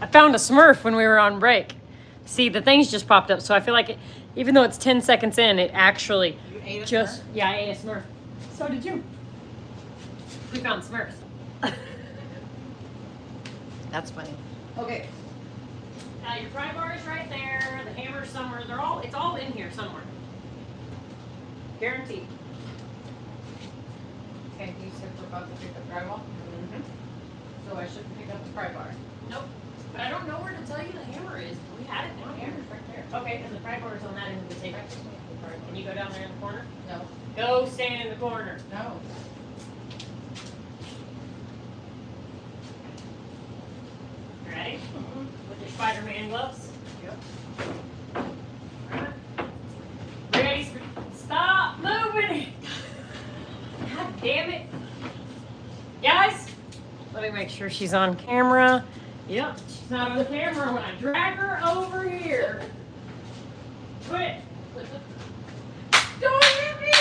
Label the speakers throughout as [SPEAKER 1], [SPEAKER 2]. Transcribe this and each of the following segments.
[SPEAKER 1] I found a Smurf when we were on break. See, the things just popped up, so I feel like even though it's 10 seconds in, it actually
[SPEAKER 2] You ate a
[SPEAKER 1] just...
[SPEAKER 2] Smurf?
[SPEAKER 1] Yeah, I ate a Smurf. So did you. We found Smurfs.
[SPEAKER 2] That's funny. Okay.
[SPEAKER 1] Your pry bar is right there. The hammer's somewhere. It's all in here somewhere. Guaranteed.
[SPEAKER 2] Okay, you said we're about to pick up drywall?
[SPEAKER 1] Mm-hmm.
[SPEAKER 2] So I shouldn't pick up the pry bar.
[SPEAKER 1] Nope. But I don't know where to tell you the hammer is. We had it down
[SPEAKER 2] The
[SPEAKER 1] here.
[SPEAKER 2] hammer's right there.
[SPEAKER 1] Okay, and the pry bar is on that end of the table. Can you go down there in the corner?
[SPEAKER 2] No.
[SPEAKER 1] Go stand in the corner.
[SPEAKER 2] No.
[SPEAKER 1] Ready? With your Spider-Man gloves.
[SPEAKER 2] Yep.
[SPEAKER 1] Alright. Ready? Stop moving! God damn it. Guys, let me make sure she's on camera. Yep, she's not on camera when I drag her over here. Quit. Don't hit me!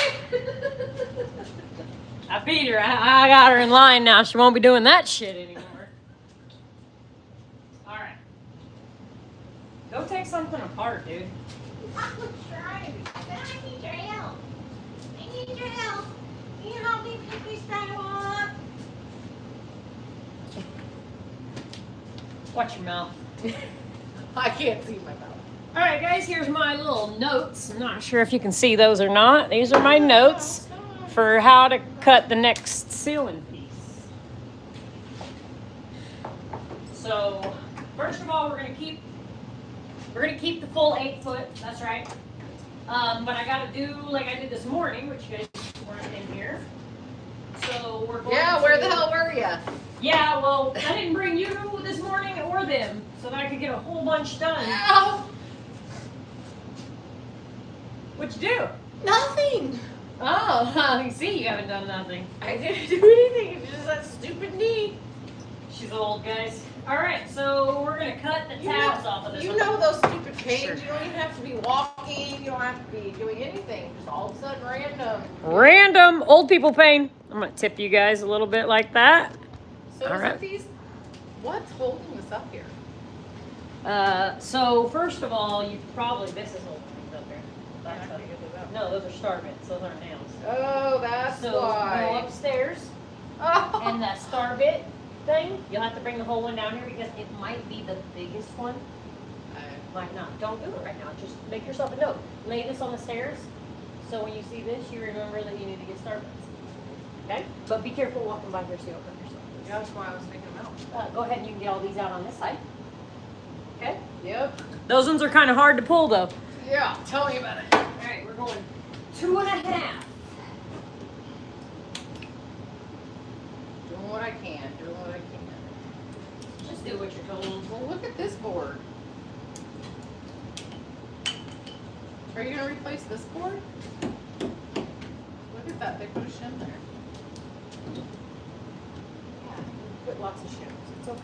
[SPEAKER 1] I beat her. I got her in line now. She won't be doing that shit anymore. Alright. Go take something apart, dude.
[SPEAKER 3] I was trying. I said, I need your help. I need your help. Can you help me pick this drywall up?
[SPEAKER 1] Watch your mouth.
[SPEAKER 2] I can't see my mouth.
[SPEAKER 1] Alright guys, here's my little notes. I'm not sure if you can see those or not. These are my notes for how to cut the next ceiling piece. So, first of all, we're gonna keep the full 8 foot, that's right. But I gotta do like I did this morning, which you guys weren't in here. So we're going
[SPEAKER 2] Yeah, where the hell were you?
[SPEAKER 1] Yeah, well, I didn't bring you this morning or them, so that I could get a whole bunch done.
[SPEAKER 2] Ow!
[SPEAKER 1] What'd you do?
[SPEAKER 2] Nothing.
[SPEAKER 1] Oh, you see, you haven't done nothing.
[SPEAKER 2] I didn't do anything. It's just that stupid knee.
[SPEAKER 1] She's old, guys. All right, so we're gonna cut the tabs off of this.
[SPEAKER 2] You
[SPEAKER 1] one.
[SPEAKER 2] know those stupid pains.
[SPEAKER 1] Sure.
[SPEAKER 2] You don't even have to be walking. You don't have to be doing anything. Just all of a sudden
[SPEAKER 1] Random old people pain. I'm gonna tip you guys a little bit like that.
[SPEAKER 2] So
[SPEAKER 1] All
[SPEAKER 2] is
[SPEAKER 1] right.
[SPEAKER 2] it these? What's holding this up here?
[SPEAKER 1] So first of all, you probably this is old things up there.
[SPEAKER 2] I have to get this out.
[SPEAKER 1] No, those are star bits. Those aren't nails.
[SPEAKER 2] Oh, that's
[SPEAKER 1] So go
[SPEAKER 2] why.
[SPEAKER 1] upstairs,
[SPEAKER 2] Oh.
[SPEAKER 1] and that star bit thing, you'll have to bring the whole one down here because it might be the biggest one. Might not. Don't do it right now. Just make yourself a note. Lay this on the stairs, so when you see this, you remember that you need to get star bits. Okay? But be careful walking by here so you don't hurt yourself.
[SPEAKER 2] Yeah, that's why I was taking them out.
[SPEAKER 1] Go ahead and you can get all these out on this side. Okay?
[SPEAKER 2] Yep.
[SPEAKER 1] Those ones are kind of hard to pull though.
[SPEAKER 2] Yeah, tell me about it.
[SPEAKER 1] All right, we're going 2.5.
[SPEAKER 2] Doing what I can. Doing what I can.
[SPEAKER 1] Just do what you're told.
[SPEAKER 2] Well, look at this board. Are you gonna replace this board? Look at that. They put a shim there.
[SPEAKER 1] Yeah, put lots of shims. It's okay.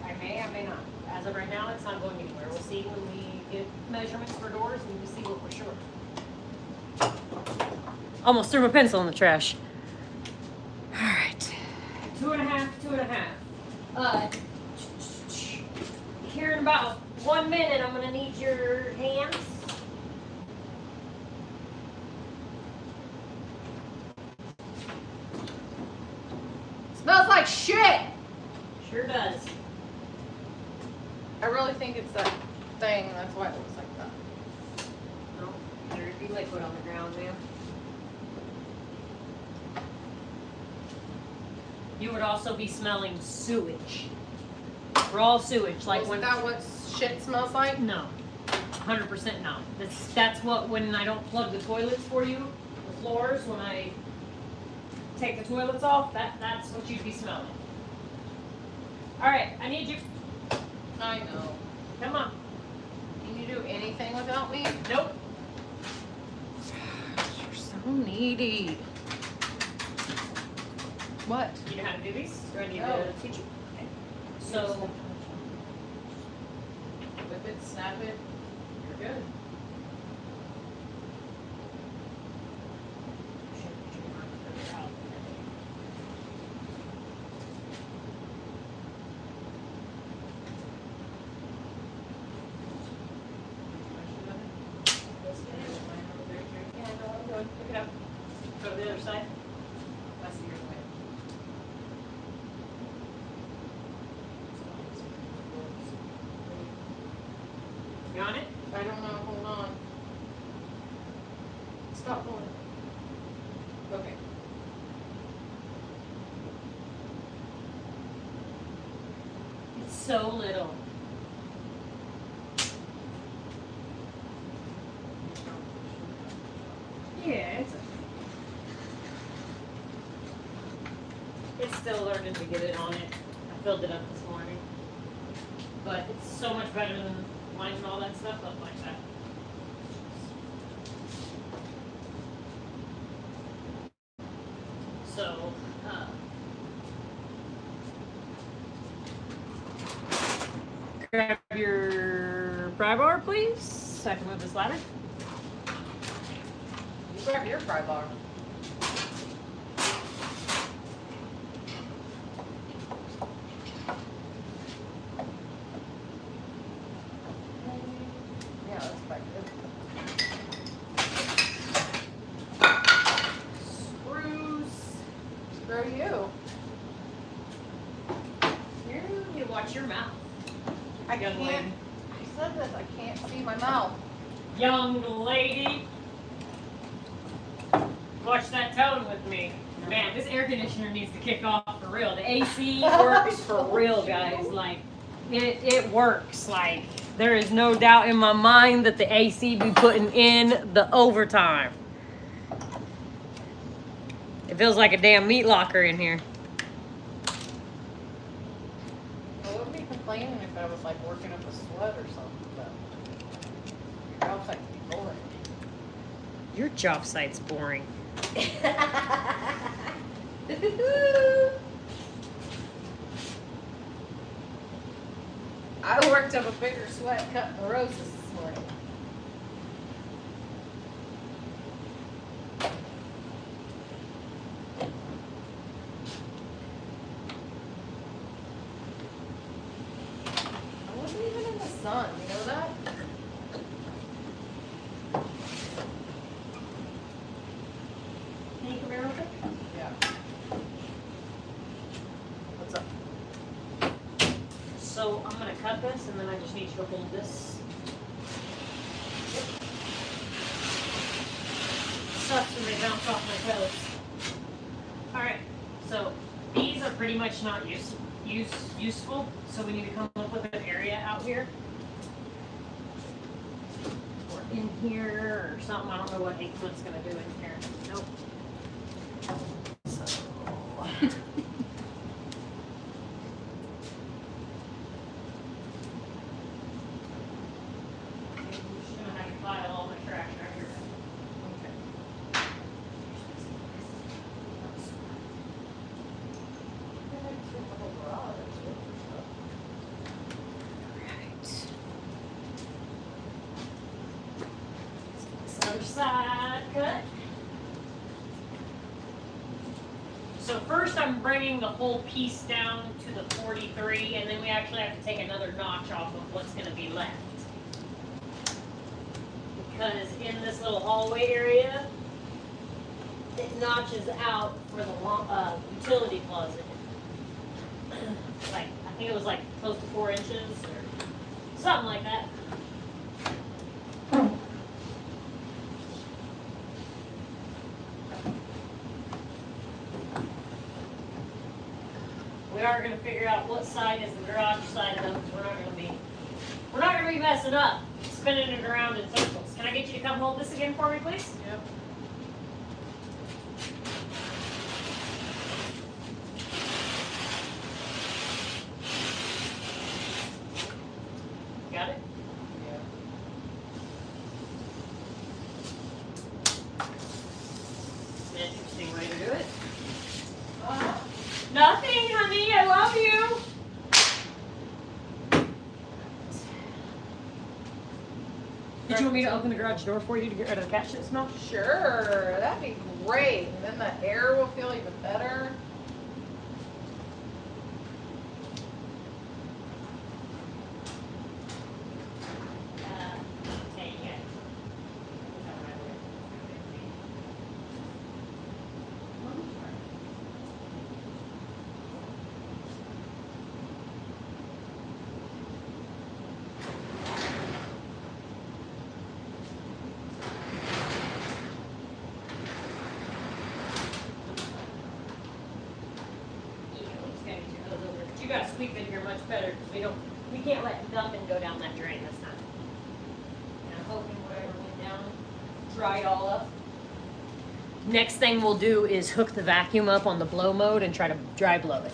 [SPEAKER 1] I may not. As of right now, it's not going anywhere. We'll see when we get measurements for doors and we see what we're short. Almost threw my pencil in the trash. All right. 2.5, 2.5. Here in about 1 minute, I'm gonna need your hands.
[SPEAKER 2] Smells like shit!
[SPEAKER 1] Sure does.
[SPEAKER 2] I really think it's that thing. That's why it looks like that.
[SPEAKER 1] No, there'd be liquid on the ground, ma'am. You would also be smelling sewage. Raw sewage, like
[SPEAKER 2] Isn't
[SPEAKER 1] when.
[SPEAKER 2] that what shit smells like?
[SPEAKER 1] No, 100% no. That's what when I don't plug the toilets for you, the floors when I take the toilets off. That's what you'd be smelling. All right, I need you.
[SPEAKER 2] I know.
[SPEAKER 1] Come on.
[SPEAKER 2] Can you do anything without me?
[SPEAKER 1] Nope.
[SPEAKER 2] You're so needy. What?
[SPEAKER 1] You know how to do these? Do I need
[SPEAKER 2] No.
[SPEAKER 1] to teach you? Okay. So.
[SPEAKER 2] Whip it, snap it. You're good.
[SPEAKER 1] so little. Yeah, it's still learning to get it on it. I filled it up this morning. But it's so much better than lining all that stuff up like that. So, grab your pry bar, please, so I can move this ladder.
[SPEAKER 2] You grab your fry bar. Yeah, that's quite good.
[SPEAKER 1] Screws.
[SPEAKER 2] Screw you.
[SPEAKER 1] You need to watch your mouth.
[SPEAKER 2] I
[SPEAKER 1] Young
[SPEAKER 2] can't.
[SPEAKER 1] lady.
[SPEAKER 2] I said this. I can't see my mouth.
[SPEAKER 1] Young lady. Watch that tone with me. Man, this air conditioner needs to kick off for real. The AC works for real, guys. Like, it works. Like, there is no doubt in my mind that the AC be putting in the overtime. It feels like a damn meat locker in here.
[SPEAKER 2] I wouldn't be complaining if I was like working up a sweat or something, but your job's like boring.
[SPEAKER 1] Your job site's boring.
[SPEAKER 2] I worked up a bigger sweat cutting the roses this morning. I wasn't even in the sun, you know that?
[SPEAKER 1] Can you come here real quick?
[SPEAKER 2] Yeah.
[SPEAKER 1] What's up? So I'm gonna cut this, and then I just need you to hold this. Yep. Sucks when they bounce off my toes. All right. So these are pretty much not useful. So we need to come up with an area out here, or in here, or something. I don't know what 8-foot's gonna do in here. Nope. So. Other side cut. So first I'm bringing the whole piece down to the 43, and then we actually have to take another notch off of what's going to be left. Because in this little hallway area, it notches out for the utility closet. Like, I think it was like close to 4 inches or something like that. We are going to figure out what side is the garage side of them, because we're not going to be messing up, spinning it around in circles. Can I get you to come hold this again for me, please?
[SPEAKER 2] Yep.
[SPEAKER 1] Got it?
[SPEAKER 2] Yeah.
[SPEAKER 1] It's an interesting way to do it.
[SPEAKER 2] Uh-huh.
[SPEAKER 1] Nothing, honey. I love you. Did you want me to open the garage door for you to get rid of the cat shit smell?
[SPEAKER 2] Sure, that'd be great. And then the air will feel even better.
[SPEAKER 1] Okay, yeah. you gotta sweep in here much better because we can't let nothing go down that drain this time. And I'm hoping whatever went down dry all up. Next thing we'll do is hook the vacuum up on the blow mode and try to dry blow it.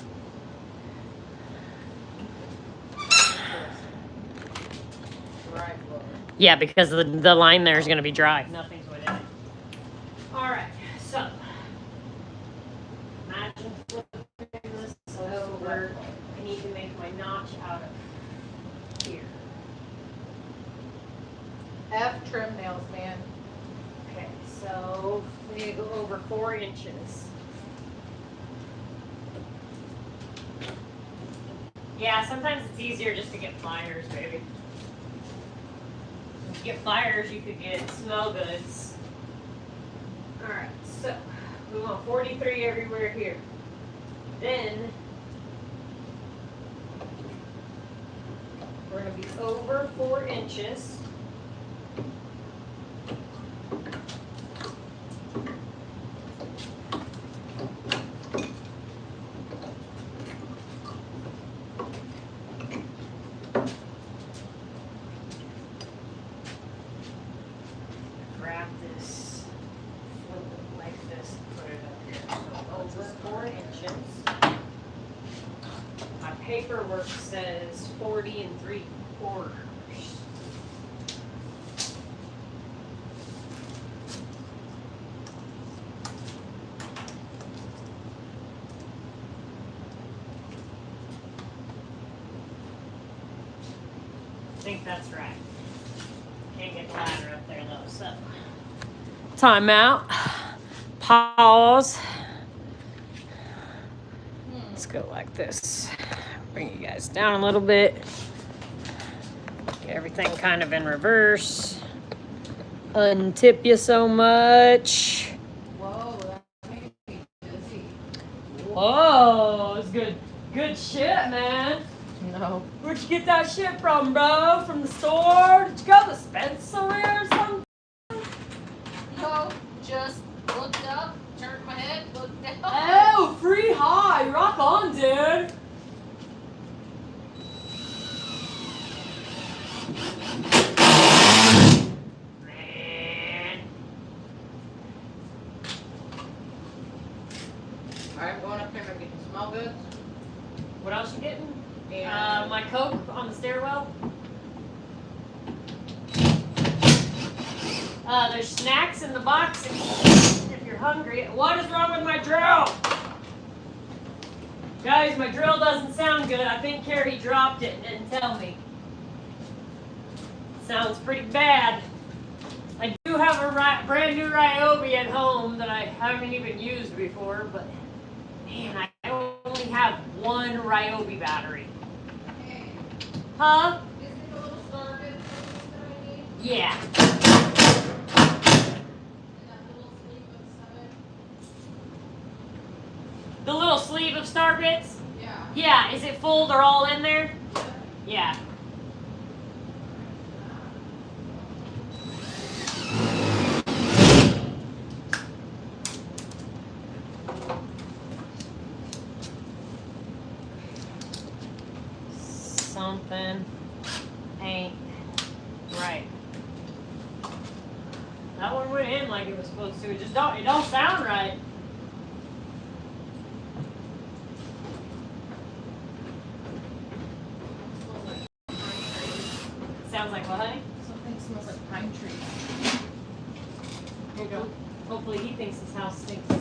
[SPEAKER 2] Dry blower.
[SPEAKER 1] Yeah, because the line there is going to be dry. Nothing's within it. All right, so imagine flipping this over. I need to make my notch out of here.
[SPEAKER 2] F trim nails, man.
[SPEAKER 1] Okay, so we need to go over 4 inches. Yeah, sometimes it's easier just to get pliers, baby. If you get pliers, you could get smell goods. Alright, so we want 43 everywhere here. Then we're going to be over 4 inches. Grab this, flip it like this, and put it up here. So over 4 inches. My paperwork says 40 3/4. I think that's right. Can't get the ladder up there though, so. Time out. Pause. Let's go like this. Bring you guys down a little bit. Get everything kind of in reverse. Untip you so much.
[SPEAKER 2] Whoa, that made me dizzy.
[SPEAKER 1] Whoa, it's good. Good shit, man.
[SPEAKER 2] No.
[SPEAKER 1] Where'd you get that shit from, bro? From the store? Did you go to Spencer or something?
[SPEAKER 2] No, just looked up, turned my head, looked down.
[SPEAKER 1] Oh, free high. Rock on, dude. Man.
[SPEAKER 2] Alright, I'm going up there and getting smell goods.
[SPEAKER 1] What else you getting?
[SPEAKER 2] And
[SPEAKER 1] My Coke on the stairwell. There's snacks in the box if you're hungry. What is wrong with my drill? Guys, my drill doesn't sound good. I think Carie dropped it and didn't tell me. Sounds pretty bad. I do have a brand new Ryobi at home that I haven't even used before, but man, I only have one Ryobi battery.
[SPEAKER 2] hey,
[SPEAKER 1] Huh?
[SPEAKER 2] is it a little started that I need?
[SPEAKER 1] Yeah.
[SPEAKER 2] And that little sleeve of 7?
[SPEAKER 1] The little sleeve of Star Bits?
[SPEAKER 2] Yeah.
[SPEAKER 1] Yeah, is it full? They're all in there? Yeah. Something ain't right. That one went in like it was supposed to. It don't sound right.
[SPEAKER 2] Smells like pine trees.
[SPEAKER 1] Sounds like what, honey?
[SPEAKER 2] Something smells like pine trees.
[SPEAKER 1] Here you go. Hopefully he thinks his house stinks too.
[SPEAKER 2] You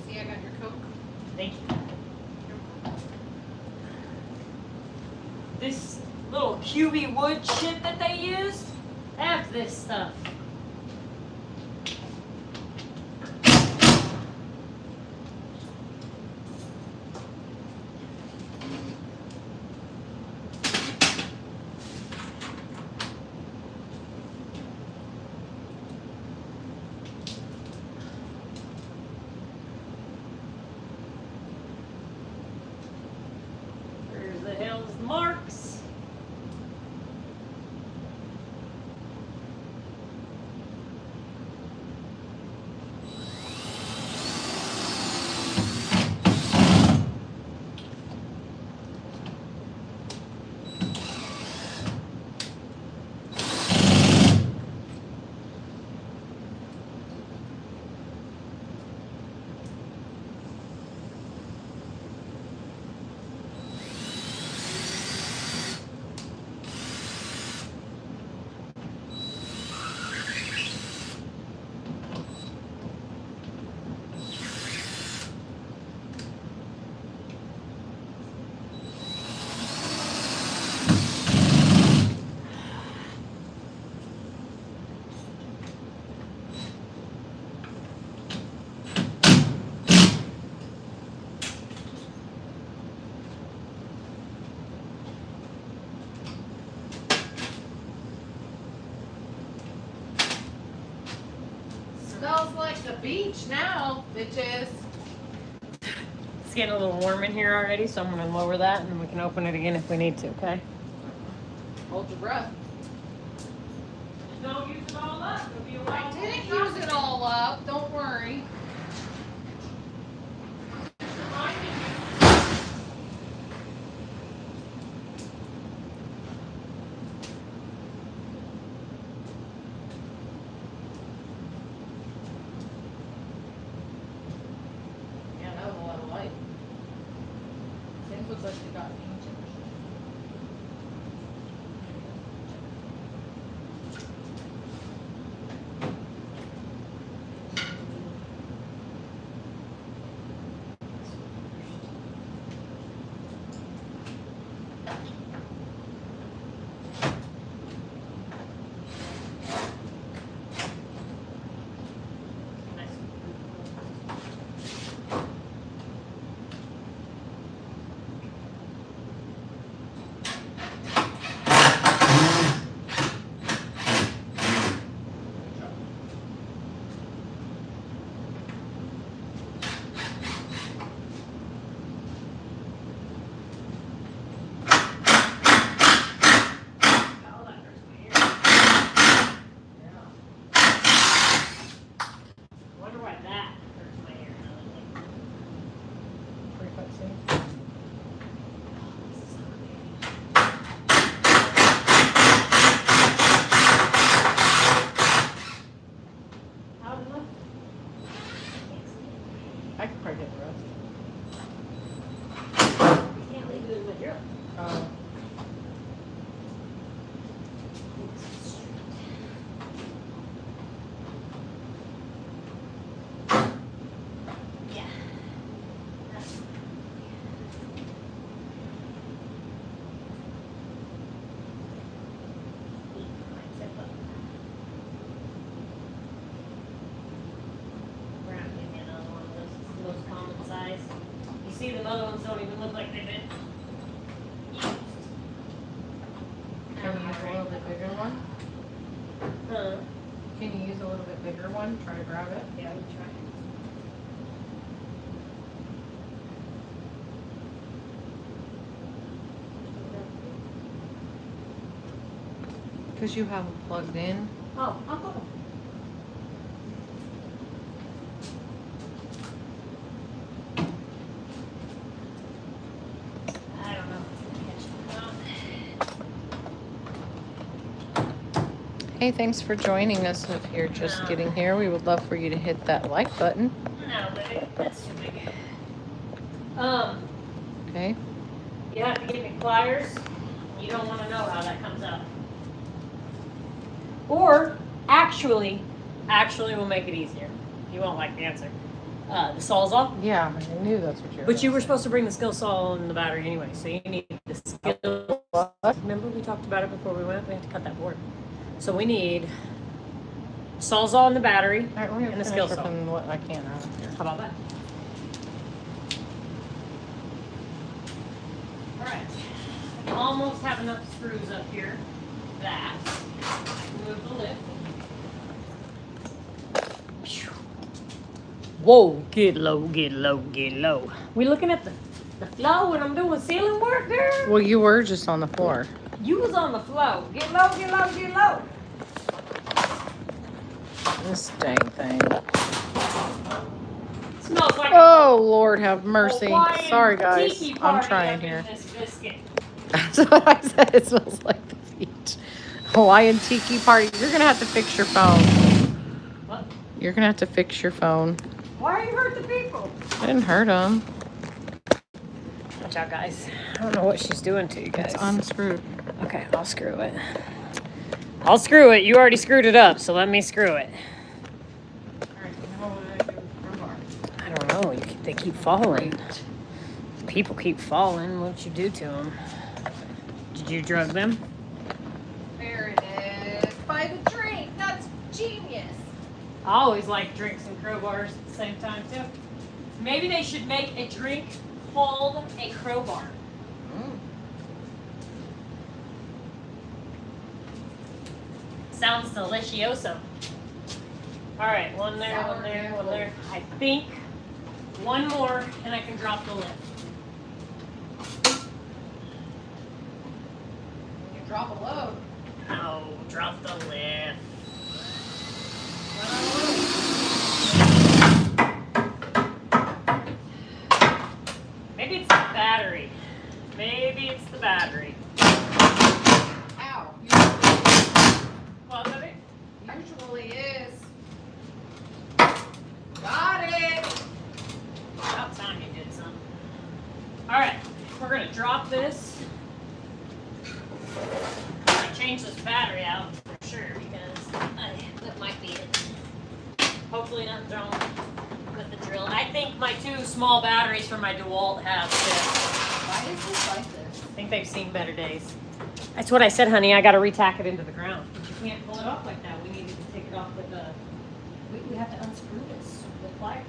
[SPEAKER 2] see I got your Coke?
[SPEAKER 1] Thank you. This little QB wood shit that they used, F this stuff. There's the hell's marks.
[SPEAKER 2] beach now, bitches.
[SPEAKER 1] It's getting a little warm in here already, so I'm gonna lower that and then we can open it again if we need to, okay?
[SPEAKER 2] Hold your breath.
[SPEAKER 1] Don't use it all up. It'll be a while.
[SPEAKER 2] I didn't use it all up. Don't worry. Yeah, that was a lot of light. Things looks like they got ancient. I could probably get the rest.
[SPEAKER 1] You can't leave it in the drill. Yeah. We're not getting another one of those. It's the most common size. You see, the other ones don't even look like they've been used.
[SPEAKER 2] Can you use a little bit bigger one?
[SPEAKER 1] Huh?
[SPEAKER 2] Can you use a little bit bigger one? Try to grab it.
[SPEAKER 1] Yeah, we try.
[SPEAKER 2] Because you have it plugged in.
[SPEAKER 1] Oh, I'll go. I don't know if it's gonna catch it or not.
[SPEAKER 2] Hey, thanks for joining us. If you're just getting here, we would love for you to hit that like button.
[SPEAKER 1] No, baby, that's too big.
[SPEAKER 2] Okay.
[SPEAKER 1] You have to give me pliers. You don't want to know how that comes out. Or, actually will make it easier. You won't like the answer. The Sawzall.
[SPEAKER 2] Yeah, I knew that's what you were.
[SPEAKER 1] But you were supposed to bring the skill saw and the battery anyway, so you need the skill. Remember we talked about it before we went? We have to cut that board. So we need Sawzall and the battery.
[SPEAKER 2] All right, we're gonna
[SPEAKER 1] and the
[SPEAKER 2] finish
[SPEAKER 1] skill saw.
[SPEAKER 2] ripping what I can out of here.
[SPEAKER 1] How about that? Alright. I almost have enough screws up here that I can move the lift. Phew. Whoa, get low, get low, get low. We looking at the flow when I'm doing ceiling work, girl?
[SPEAKER 2] Well, you were just on the floor.
[SPEAKER 1] You was on the flow. Get low, get low, get low.
[SPEAKER 2] This dang thing.
[SPEAKER 1] Smells like
[SPEAKER 2] Oh, Lord have
[SPEAKER 1] a
[SPEAKER 2] mercy.
[SPEAKER 1] Hawaiian
[SPEAKER 2] Sorry, guys.
[SPEAKER 1] tiki
[SPEAKER 2] I'm
[SPEAKER 1] party
[SPEAKER 2] trying
[SPEAKER 1] up in
[SPEAKER 2] here.
[SPEAKER 1] this biscuit.
[SPEAKER 2] That's what I said. It smells like the feet. Hawaiian tiki party. You're going to have to fix your phone.
[SPEAKER 1] What?
[SPEAKER 2] You're going to have to fix your phone.
[SPEAKER 1] Why you hurt the people?
[SPEAKER 2] I didn't hurt them.
[SPEAKER 1] Watch out, guys. I don't know what she's doing to you guys.
[SPEAKER 2] It's unscrewed.
[SPEAKER 1] Okay, I'll screw it. I'll screw it. You already screwed it up, so let me screw it. I don't know. They keep falling. People keep falling. What'd you do to them? Did you drug them?
[SPEAKER 2] There it is. By the drink. That's genius.
[SPEAKER 1] I always like drinks and crowbars at the same time, too. Maybe they should make a drink called a crowbar. Sounds delicioso. All right, one there, one there, one there. I think one more, and I can drop the lift.
[SPEAKER 2] You drop a load.
[SPEAKER 1] Oh, drop the lift. Maybe it's the battery. Maybe it's the battery.
[SPEAKER 2] Ow.
[SPEAKER 1] What of it?
[SPEAKER 2] Usually is. Got it.
[SPEAKER 1] About time you did something. All right, we're gonna drop this. I'm gonna change this battery out for sure because that might be it. Hopefully nothing's wrong with the drill. I think my 2 small batteries for my DeWalt have this.
[SPEAKER 2] Why is this like this?
[SPEAKER 1] I think they've seen better days. That's what I said, honey. I got to retack it into the ground. But you can't pull it off like that. We needed to take it off with a. We have to unscrew this with pliers.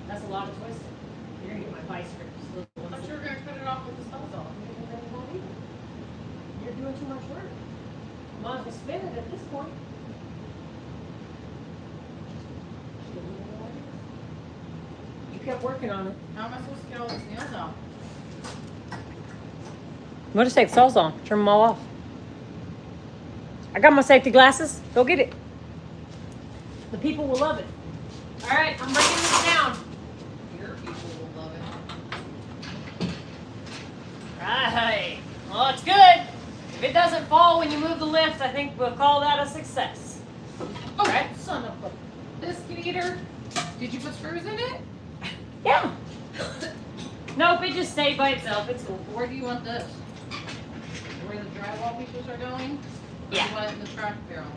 [SPEAKER 1] That's a lot of twisting. You're gonna get my vice grips.
[SPEAKER 2] I thought you were going to cut it off with the sawzall.
[SPEAKER 1] You're doing too much work. Might as well spin it at this point. You kept working on it.
[SPEAKER 2] How am I supposed to get all these nails off?
[SPEAKER 1] What to save saws on? Turn them all off. I got my safety glasses. Go get it. The people will love it. All right, I'm bringing this down.
[SPEAKER 2] Your people will love it.
[SPEAKER 1] Right. Well, it's good. If it doesn't fall when you move the lift, I think we'll call that a success.
[SPEAKER 2] Oh,
[SPEAKER 1] Right?
[SPEAKER 2] son of a biscuit eater. Did you put screws in it?
[SPEAKER 1] Yeah. Nope, it just stayed by itself. It's cool.
[SPEAKER 2] Where do you want this? Where the drywall pieces are going? Or
[SPEAKER 1] Yeah.
[SPEAKER 2] you want it in the trash barrel?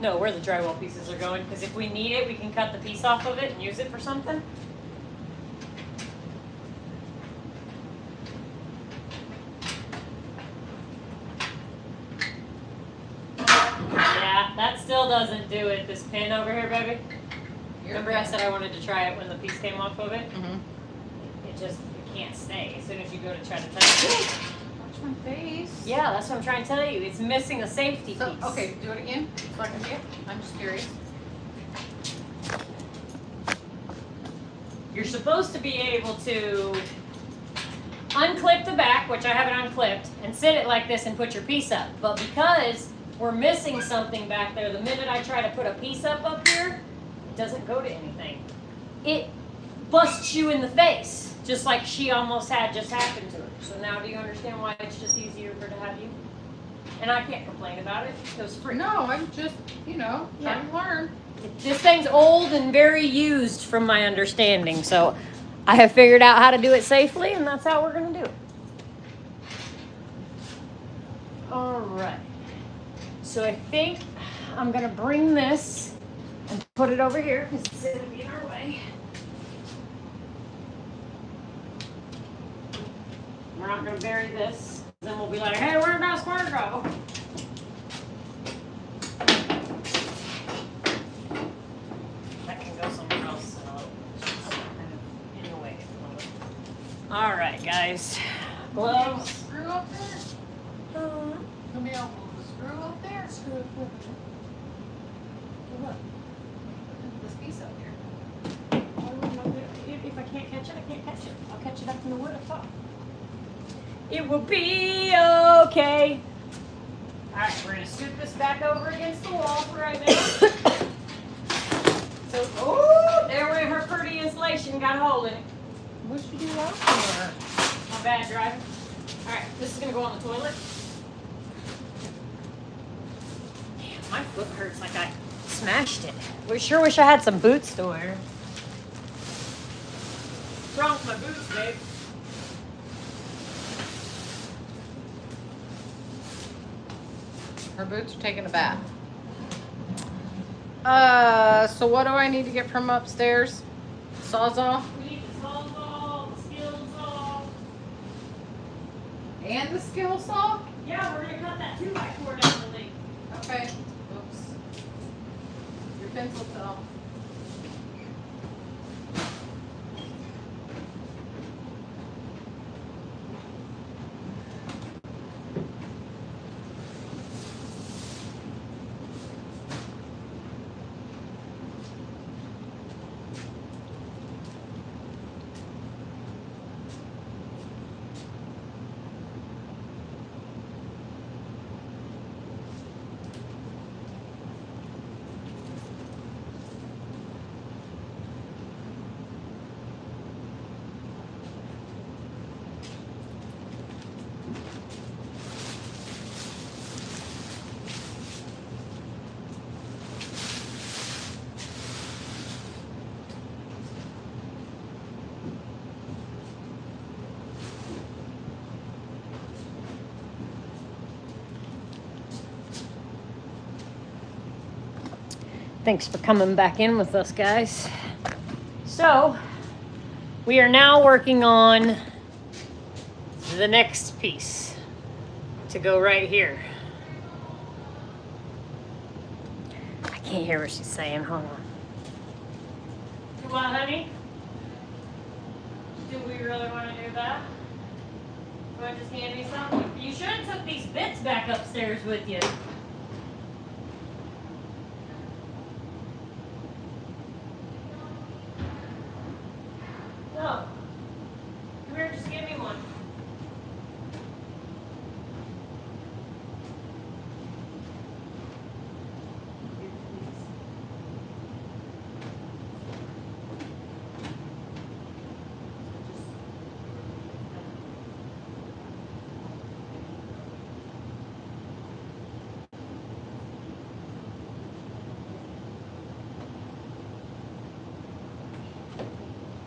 [SPEAKER 1] No, where the drywall pieces are going, because if we need it, we can cut the piece off of it and use it for something. Yeah, that still doesn't do it. This pin over here, baby. Remember I said I wanted to try it when the piece came off of it?
[SPEAKER 2] Mm-hmm.
[SPEAKER 1] It can't stay as soon as you go to try to touch it.
[SPEAKER 2] Watch my face.
[SPEAKER 1] Yeah, that's what I'm trying to tell you. It's missing a safety
[SPEAKER 2] So,
[SPEAKER 1] piece.
[SPEAKER 2] okay, do it again so I can see it. I'm just curious.
[SPEAKER 1] You're supposed to be able to unclip the back, which I haven't unclipped, and sit it like this and put your piece up. But because we're missing something back there, the minute I try to put a piece up here, it doesn't go to anything. It busts you in the face, just like she almost had just happened to her. So now do you understand why it's just easier for her to have you? And I can't complain about it. It was free.
[SPEAKER 2] No, I'm just, trying to learn.
[SPEAKER 1] This thing's old and very used from my understanding, so I have figured out how to do it safely, and that's how we're going to do it. All right. So I think I'm going to bring this and put it over here because it's going to be in our way. We're not going to bury this. Then we'll be like, hey, where'd that square go? That can go somewhere else. In the way. All right, guys. Gloves.
[SPEAKER 2] Screw up there? Can we able to screw up there?
[SPEAKER 1] Screw it. Look.
[SPEAKER 2] This piece up here.
[SPEAKER 1] If I can't catch it, I can't catch it. I'll catch it up in the wood at top. It will be okay. All right, we're gonna scoot this back over against the wall for right now. So, oh, there went her pretty insulation, got a hole in it.
[SPEAKER 2] What'd you do last summer?
[SPEAKER 1] My bad driving. All right, this is gonna go on the toilet. Man, my foot hurts like I smashed it. We sure wish I had some boots to wear. What's wrong with my boots, babe?
[SPEAKER 2] Her boots are taking a bath. So what do I need to get from upstairs? Sawzall?
[SPEAKER 1] We need the sawzall, the skill saw.
[SPEAKER 2] And the skill saw?
[SPEAKER 1] Yeah, we're gonna cut that 2x4 down the length.
[SPEAKER 2] Okay. Oops. Your pencil fell.
[SPEAKER 1] Thanks for coming back in with us, guys. So, we are now working on the next piece to go right here. I can't hear what she's saying. Hold on. You want, honey? Do we really want to do that? You want to just hand me some? You should have took these bits back upstairs with you. No. Come here, just give me one.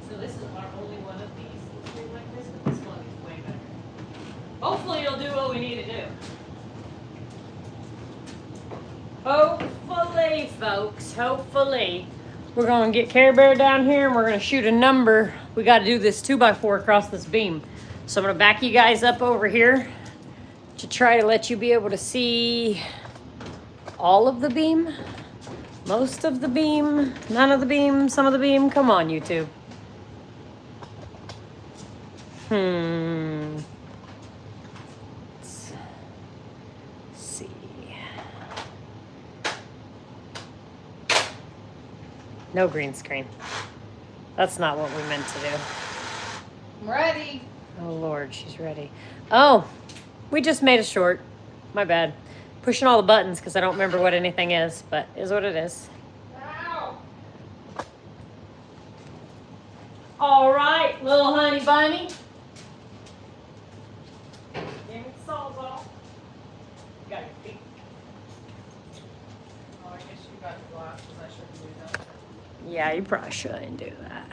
[SPEAKER 1] So this is our only one of these that's made like this, but this one is way better. Hopefully it'll do what we need to do. Hopefully, folks, hopefully. We're gonna get Care Bear down here and we're gonna shoot a number. We gotta do this 2x4 across this beam. So I'm gonna back you guys up over here to try to let you be able to see all of the beam, most of the beam, none of the beam, some of the beam. Come on, YouTube. Let's see. No green screen. That's not what we meant to do.
[SPEAKER 2] I'm ready.
[SPEAKER 1] Oh, Lord, she's ready. Oh, we just made a short. My bad. Pushing all the buttons because I don't remember what anything is, but is what it is.
[SPEAKER 2] Ow.
[SPEAKER 1] All right, little honey bunny. Give me the soles off. You got your feet.
[SPEAKER 2] Oh, I guess you got your glasses. I shouldn't do that.
[SPEAKER 1] Yeah, you probably shouldn't do that.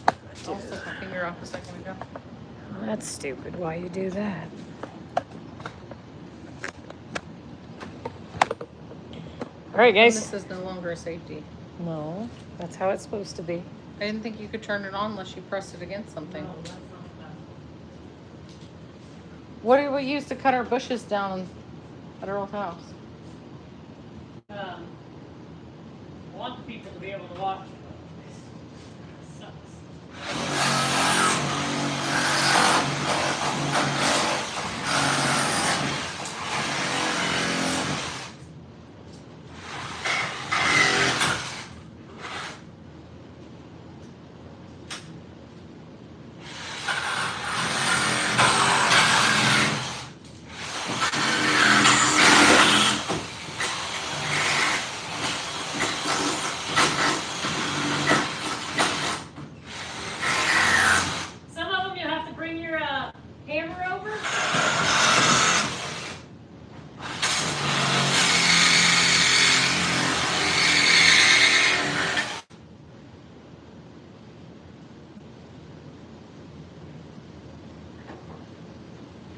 [SPEAKER 2] I also took my finger off a second ago.
[SPEAKER 1] Well, that's stupid. Why you do that? All right,
[SPEAKER 2] And
[SPEAKER 1] guys.
[SPEAKER 2] this is no longer a safety.
[SPEAKER 1] No, that's how it's supposed to be.
[SPEAKER 2] I didn't think you could turn it on unless you pressed it against something.
[SPEAKER 1] No, that's not that.
[SPEAKER 2] What did we use to cut our bushes down at our old house?
[SPEAKER 1] Want the people to be able to watch. Sucks. Some of them you have to bring your hammer over.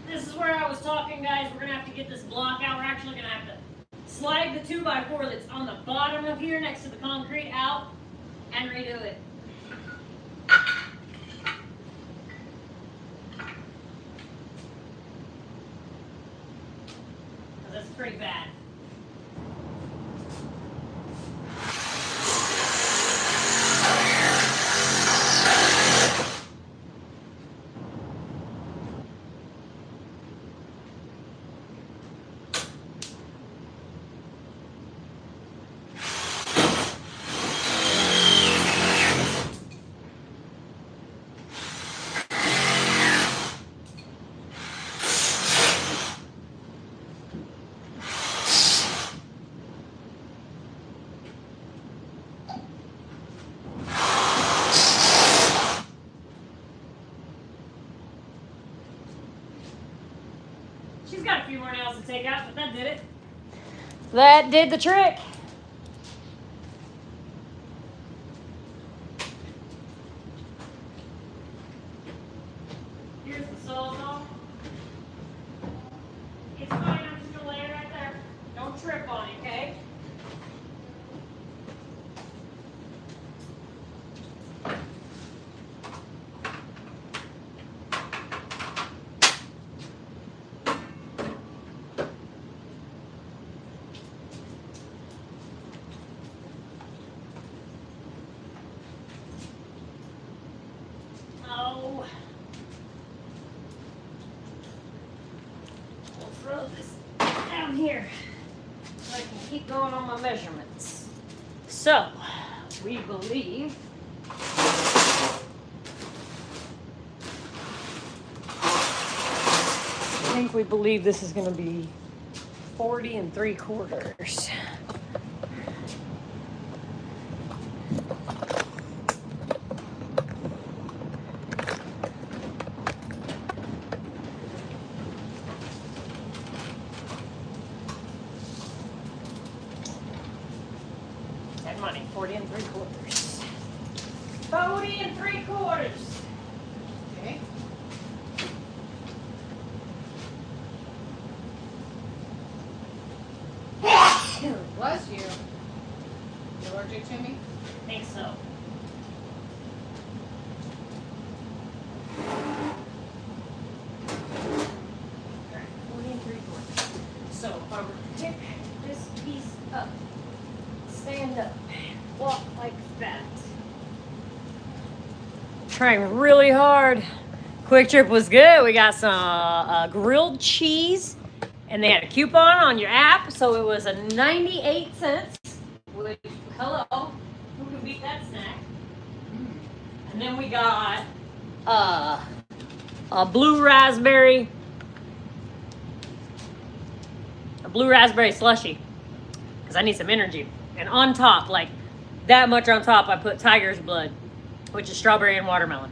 [SPEAKER 1] This is where I was talking, guys. We're gonna have to get this block out. We're actually gonna have to slide the 2x4 that's on the bottom of here next to the concrete out and redo it. That's pretty bad. She's got a few more nails to take out, but that did it. That did the trick. Here's the sawzall. It's fine, I'm just gonna lay it right there. Don't trip on it, okay? going on my measurements. So, we believe we believe this is going to be 40 3/4. That money, 40 3/4. 40 3/4.
[SPEAKER 2] Okay. Bless you. You allergic to me?
[SPEAKER 1] I think so. Alright, 40 3/4. So if I were to pick this piece up, stand up, walk like that. Trying really hard. Quick Trip was good. We got some grilled cheese, and they had a coupon on your app, so it was a 98 cents. Which, hello, who can beat that snack? And then we got a blue raspberry slushy, because I need some energy. And on top, like that much on top, I put tiger's blood, which is strawberry and watermelon.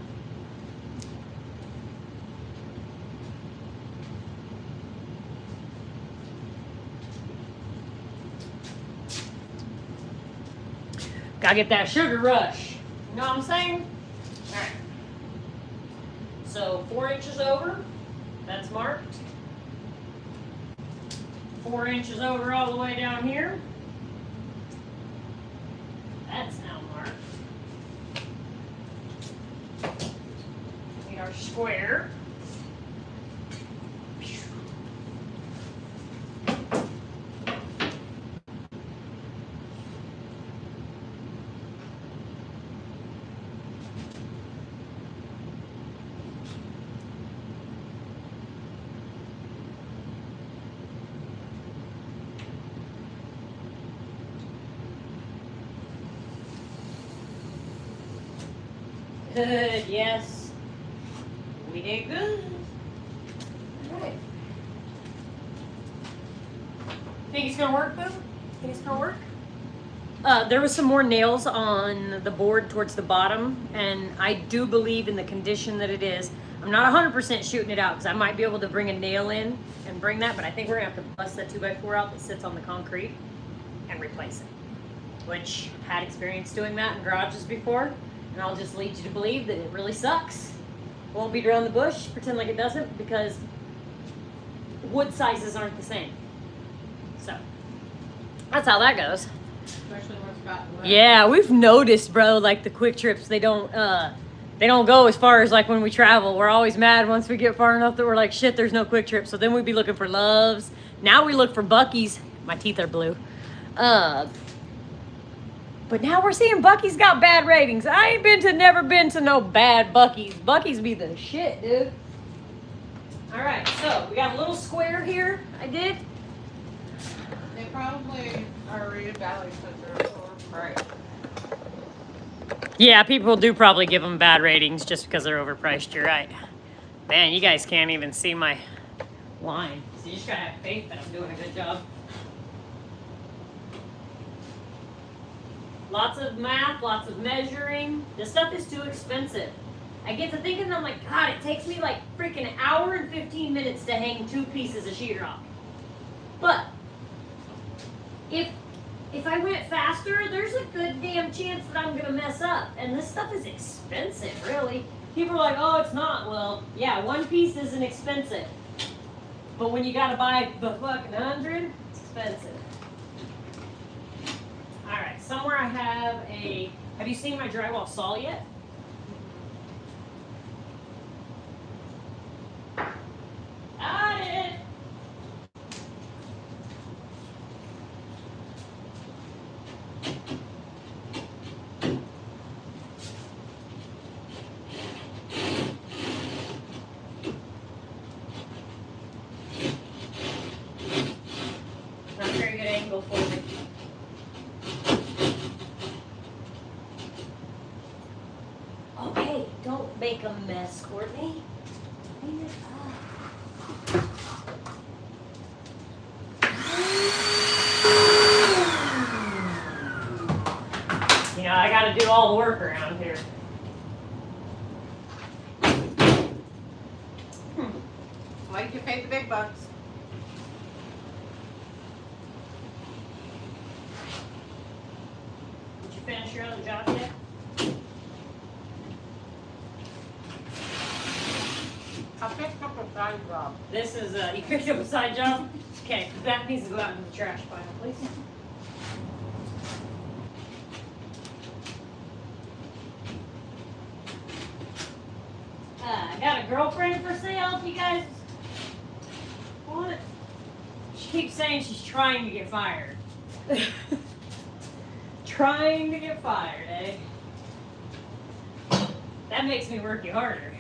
[SPEAKER 1] Gotta get that sugar rush. You know what I'm saying? Alright. So 4 inches over, that's marked. 4 inches over all the way down here. That's now marked. Need our square. Good, yes. We did good. Alright. Think it's gonna work, Boo? Think it's gonna work? There was some more nails on the board towards the bottom, and I do believe in the condition that it is. I'm not 100% shooting it out, because I might be able to bring a nail in and bring that, but I think we're gonna have to bust that 2x4 out that sits on the concrete and replace it. Which, I've had experience doing that in garages before. And I'll just lead you to believe that it really sucks. Won't beat around the bush, pretend like it doesn't, because wood sizes aren't the same. So, that's how that goes.
[SPEAKER 2] Especially when it's got wet.
[SPEAKER 1] Yeah, we've noticed, bro, like the quick trips, they don't go as far as like when we travel. We're always mad once we get far enough that we're like, shit, there's no quick trip. So then we'd be looking for Loves. Now we look for Buc-ee's. My teeth are blue. But now we're seeing Buc-ee's got bad ratings. I ain't never been to no bad Buc-ee's. Buc-ee's be the shit, dude. All right, so we got a little square here. I did.
[SPEAKER 2] They probably are rated badly because they're overpriced.
[SPEAKER 1] Yeah, people do probably give them bad ratings just because they're overpriced. You're right. Man, you guys can't even see my line. So you just gotta have faith that I'm doing a good job. Lots of math, lots of measuring. This stuff is too expensive. I get to thinking, I'm like, God, it takes me like freaking an hour and 15 minutes to hang 2 pieces of sheetrock. But if I went faster, there's a good damn chance that I'm gonna mess up. And this stuff is expensive, really. People are like, oh, it's not. Well, yeah, 1 piece isn't expensive. But when you gotta buy the fucking 100, it's expensive. Alright, somewhere I have you seen my drywall saw yet? Got it! Not a very good angle for me. Don't make a mess, Courtney. Clean it up. You know, I gotta do all the work around here.
[SPEAKER 2] Why did you pay the big bucks?
[SPEAKER 1] Did you finish your other job yet?
[SPEAKER 2] I picked up a side job.
[SPEAKER 1] This is, you picked up a side job? Okay, that needs to go out in the trash pile, please. I got a girlfriend for sale if you guys want it. She keeps saying she's trying to get fired. Trying to get fired, eh? That makes me work you harder.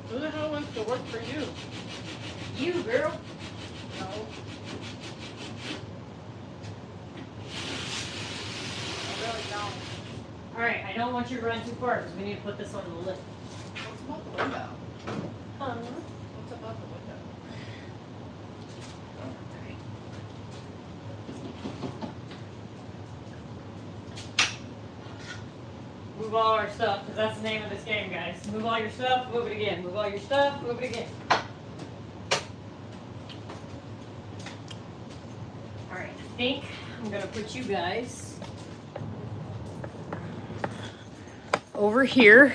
[SPEAKER 2] Who the hell wants to work for you?
[SPEAKER 1] You, girl.
[SPEAKER 2] No. I really don't.
[SPEAKER 1] Alright, I don't want you to run too far because we need to put this on the list.
[SPEAKER 2] What's above the window?
[SPEAKER 1] Huh?
[SPEAKER 2] What's above the window?
[SPEAKER 1] Move all our stuff, because that's the name of this game, guys. Move all your stuff, move it again. Move all your stuff, move it again. Alright, I think I'm going to put you guys over here.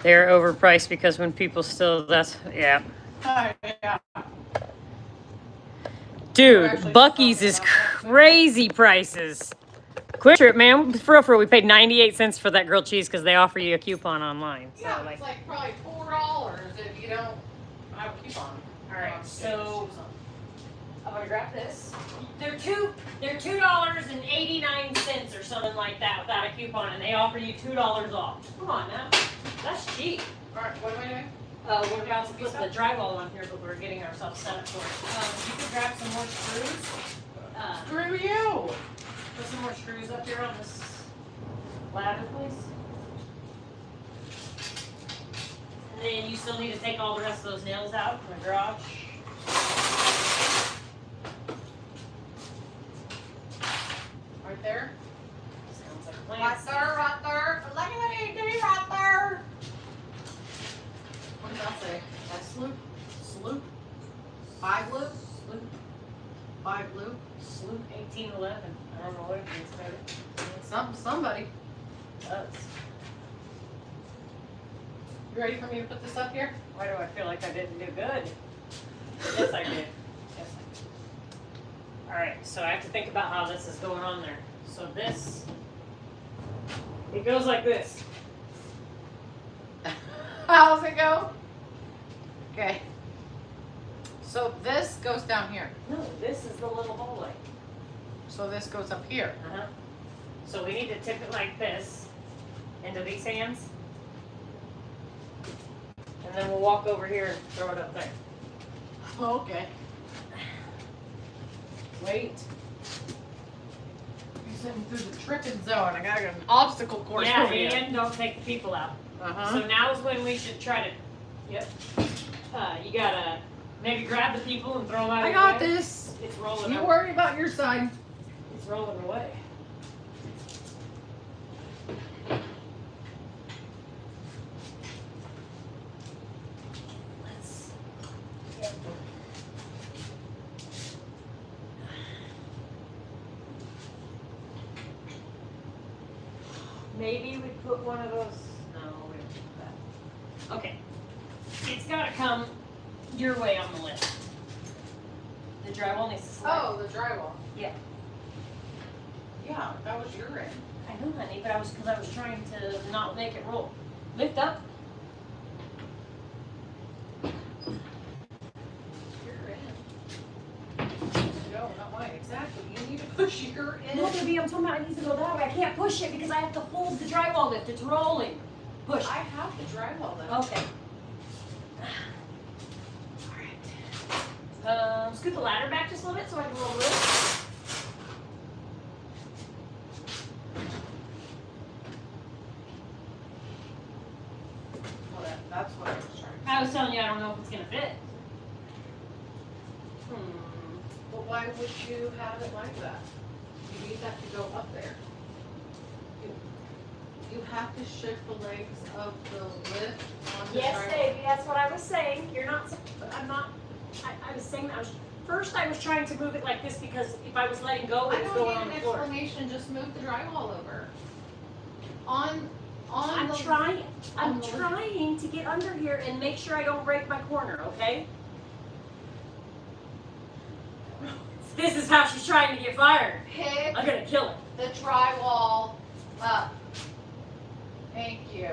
[SPEAKER 1] They're overpriced because when people still, yeah.
[SPEAKER 2] Yeah.
[SPEAKER 1] Dude, Buc-ee's is crazy prices. Quick Trip, man, for real, we paid 98 cents for that grilled cheese because they offer you a coupon online. So,
[SPEAKER 2] Yeah, it's like probably $4 if you don't have a coupon.
[SPEAKER 1] all right, so I'm gonna grab this. They're $2.89 or something like that without a coupon, and they offer you $2 off. Come on now, that's cheap.
[SPEAKER 2] All right, what am I doing?
[SPEAKER 1] We're about to put the drywall on here, but we're getting ourselves set up for it. You can grab some more screws.
[SPEAKER 2] Screw you!
[SPEAKER 1] Put some more screws up here on this ladder, please. And then you still need to take all the rest of those nails out from the garage.
[SPEAKER 2] Right there?
[SPEAKER 1] Sounds like a plan.
[SPEAKER 3] Right there, right there. Look at what you do right there.
[SPEAKER 2] What does that say? That's sloop? Sloop? 5 loop?
[SPEAKER 1] Sloop,
[SPEAKER 2] 5 loop?
[SPEAKER 1] sloop 1811. I don't know what it means,
[SPEAKER 2] Somebody.
[SPEAKER 1] but
[SPEAKER 2] You ready for me to put this up here?
[SPEAKER 1] why do I feel like I didn't do good? Yes, I did. Yes, I did. All right, so I have to think about how this is going on there. So this, it goes like this.
[SPEAKER 2] How's it go? Okay. So this goes down here.
[SPEAKER 1] No, this is the little hallway.
[SPEAKER 2] So this goes up here.
[SPEAKER 1] Uh-huh. So we need to tip it like this into these hands. And then we'll walk over here and throw it up there.
[SPEAKER 2] Okay. Wait. You're sitting through the tripping zone. I got an obstacle course
[SPEAKER 1] Yeah,
[SPEAKER 2] over here.
[SPEAKER 1] and don't take the people out.
[SPEAKER 2] Uh-huh.
[SPEAKER 1] So now is when we should try to, yep. You gotta maybe grab the people and throw them out
[SPEAKER 2] I
[SPEAKER 1] of
[SPEAKER 2] got
[SPEAKER 1] the way.
[SPEAKER 2] this.
[SPEAKER 1] It's rolling
[SPEAKER 2] You
[SPEAKER 1] over.
[SPEAKER 2] worry about your side.
[SPEAKER 1] It's rolling away. Let's get maybe we put one of those. No, we don't put that. Okay. It's gotta come your way on the list. The drywall needs to slide.
[SPEAKER 2] Oh, the drywall.
[SPEAKER 1] Yeah.
[SPEAKER 2] Yeah, that was your end.
[SPEAKER 1] I know, honey, but I was trying to not make it roll. Lift up.
[SPEAKER 2] Your end. No, not mine. Exactly. You need to push your end.
[SPEAKER 1] No, baby, I'm talking about it needs to go that way. I can't push it because I have to hold the drywall lift. It's rolling. Push.
[SPEAKER 2] I have the drywall though.
[SPEAKER 1] Okay. Alright. Scoot the ladder back just a little bit so I can roll this. telling you I don't know if it's gonna fit.
[SPEAKER 2] But why would you have it like that? You need that to go up there. You have to shift the legs of the lift onto the
[SPEAKER 1] Yes,
[SPEAKER 2] drywall.
[SPEAKER 1] baby, that's what I was saying. You're not, I'm not, I was saying that first I was trying to move it like this because if I was letting go,
[SPEAKER 2] I
[SPEAKER 1] it was
[SPEAKER 2] don't
[SPEAKER 1] going
[SPEAKER 2] need
[SPEAKER 1] on
[SPEAKER 2] an
[SPEAKER 1] the floor.
[SPEAKER 2] explanation, just move the drywall over. On
[SPEAKER 1] I'm
[SPEAKER 2] the.
[SPEAKER 1] trying, I'm
[SPEAKER 2] on the-
[SPEAKER 1] trying to get under here and make sure I don't break my corner, okay? This is how she's trying to get fired.
[SPEAKER 2] Pick
[SPEAKER 1] I'm gonna kill her.
[SPEAKER 2] the drywall up. Thank you.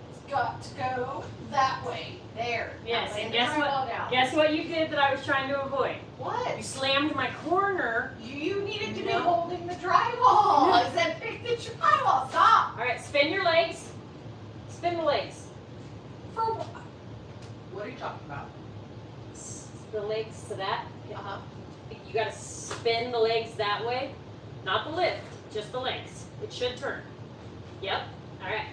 [SPEAKER 2] It's got to go that way. There.
[SPEAKER 1] Yes,
[SPEAKER 2] Now lay
[SPEAKER 1] and
[SPEAKER 2] the
[SPEAKER 1] guess what?
[SPEAKER 2] drywall down.
[SPEAKER 1] Guess what you did that I was trying to avoid? You
[SPEAKER 2] What?
[SPEAKER 1] slammed my corner.
[SPEAKER 2] You needed to be
[SPEAKER 1] No.
[SPEAKER 2] holding the drywall. I said pick the drywall. Stop.
[SPEAKER 1] All right, spin your legs. Spin the legs.
[SPEAKER 2] For what? What are you talking about?
[SPEAKER 1] The legs to that.
[SPEAKER 2] Uh-huh.
[SPEAKER 1] You gotta spin the legs that way. Not the lift, just the legs. It should turn. Yep. All right.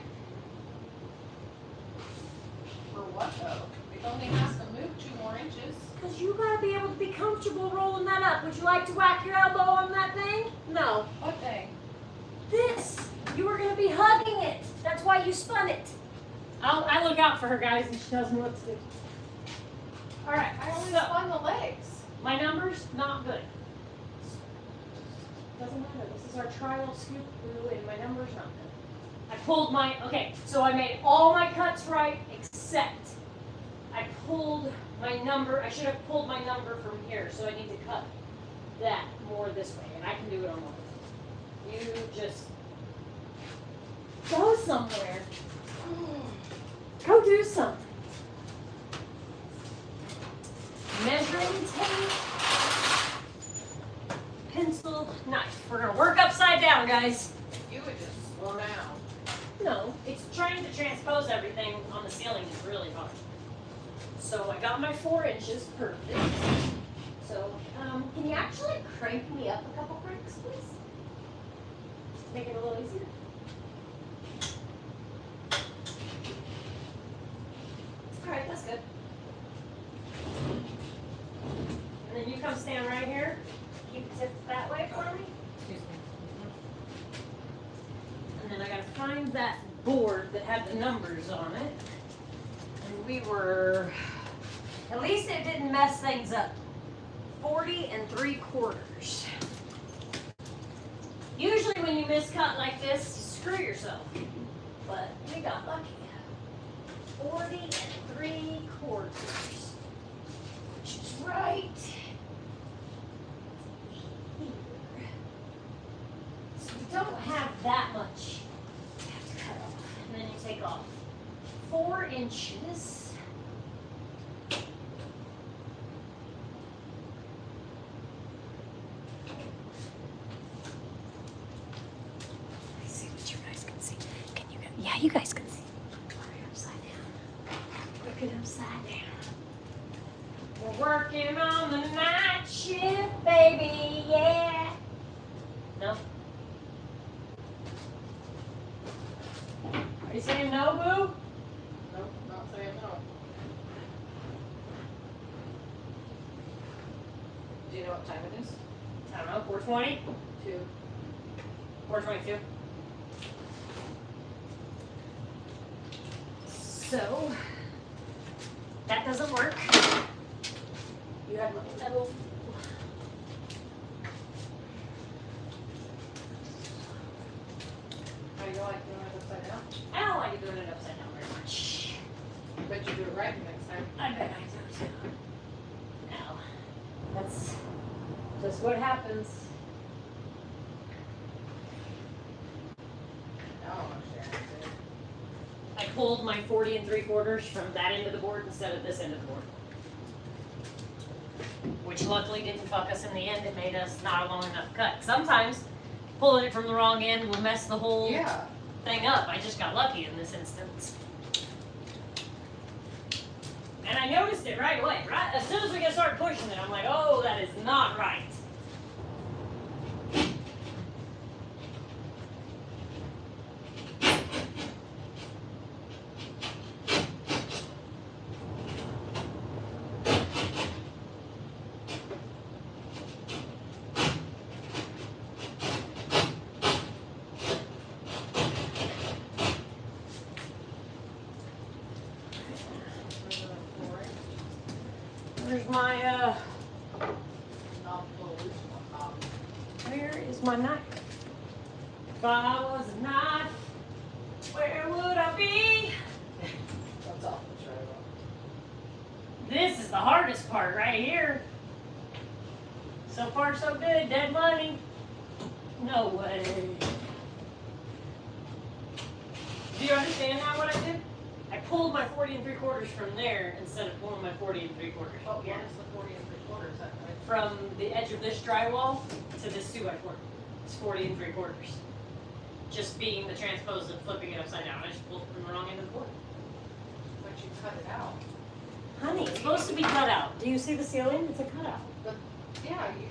[SPEAKER 2] For what though? It only has to move 2 more inches.
[SPEAKER 1] Because you gotta be able to be comfortable rolling that up. Would you like to whack your elbow on that thing? No.
[SPEAKER 2] What thing?
[SPEAKER 1] This. You were gonna be hugging it. That's why you spun it. I look out for her, guys, and she tells me what to do. All right.
[SPEAKER 2] I only
[SPEAKER 1] So
[SPEAKER 2] spun the legs.
[SPEAKER 1] my numbers not good. Doesn't matter. This is our trial scoop glue, and my numbers not good. I pulled my so I made all my cuts right except I pulled my number. I should have pulled my number from here, so I need to cut that more this way, and I can do it on one. You just go somewhere. Go do something. Measuring tape, pencil, knife. We're gonna work upside down, guys.
[SPEAKER 2] You would just slow down.
[SPEAKER 1] No, it's trying to transpose everything on the ceiling is really hard. So I got my 4 inches, perfect. So, can you actually crank me up a couple cranks, please? Make it a little easier. All right, that's good. And then you come stand right here. Keep the tips that way for me. Excuse me. And then I gotta find that board that had the numbers on it. And we were, at least it didn't mess things up. 40 3/4. Usually when you miscut like this, you screw yourself. But we got lucky. 40 3/4. Which is right here. So we don't have that much. You have to cut off. And then you take off 4 inches. I see what you guys can see. Can you? Yeah, you guys can see. Look it upside down. Look it upside down. We're working on the night shift, baby. Yeah. No. Are you saying no, boo?
[SPEAKER 2] Nope, not saying no. Do you know what time it is?
[SPEAKER 1] I don't know. 4:20.
[SPEAKER 2] 2.
[SPEAKER 1] 4:22. So that doesn't work. You have a little.
[SPEAKER 2] How you like doing it upside down?
[SPEAKER 1] I don't like doing it upside down very much.
[SPEAKER 2] Bet you do it right next time.
[SPEAKER 1] I bet I do too. No, that's just what happens.
[SPEAKER 2] Oh, Sharon.
[SPEAKER 1] I pulled my 40 3/4 from that end of the board instead of this end of the board. Which luckily didn't fuck us in the end. It made us not a long enough cut. Sometimes pulling it from the wrong end will mess the whole
[SPEAKER 2] Yeah.
[SPEAKER 1] thing up. I just got lucky in this instance. And I noticed it right away. Right as soon as we started pushing it, I'm like, oh, that is not right. is my
[SPEAKER 2] Not full loose one, not.
[SPEAKER 1] where is my knife? If I was a knife, where would I be?
[SPEAKER 2] That's off the trailer.
[SPEAKER 1] This is the hardest part right here. So far so good, dead money. No way. Do you understand now what I did? I pulled my 40 3/4 from there instead of pulling my 40 3/4.
[SPEAKER 2] Oh, yeah, it's the 40 3/4, is that right?
[SPEAKER 1] From the edge of this drywall to this 2x4. It's 40 3/4. Just being the transpose and flipping it upside down. I just pulled it from the wrong end of the board.
[SPEAKER 2] But you cut it out.
[SPEAKER 1] Honey, it's supposed to be cut out. Do you see the ceiling? It's a cutout.
[SPEAKER 2] Yeah, you.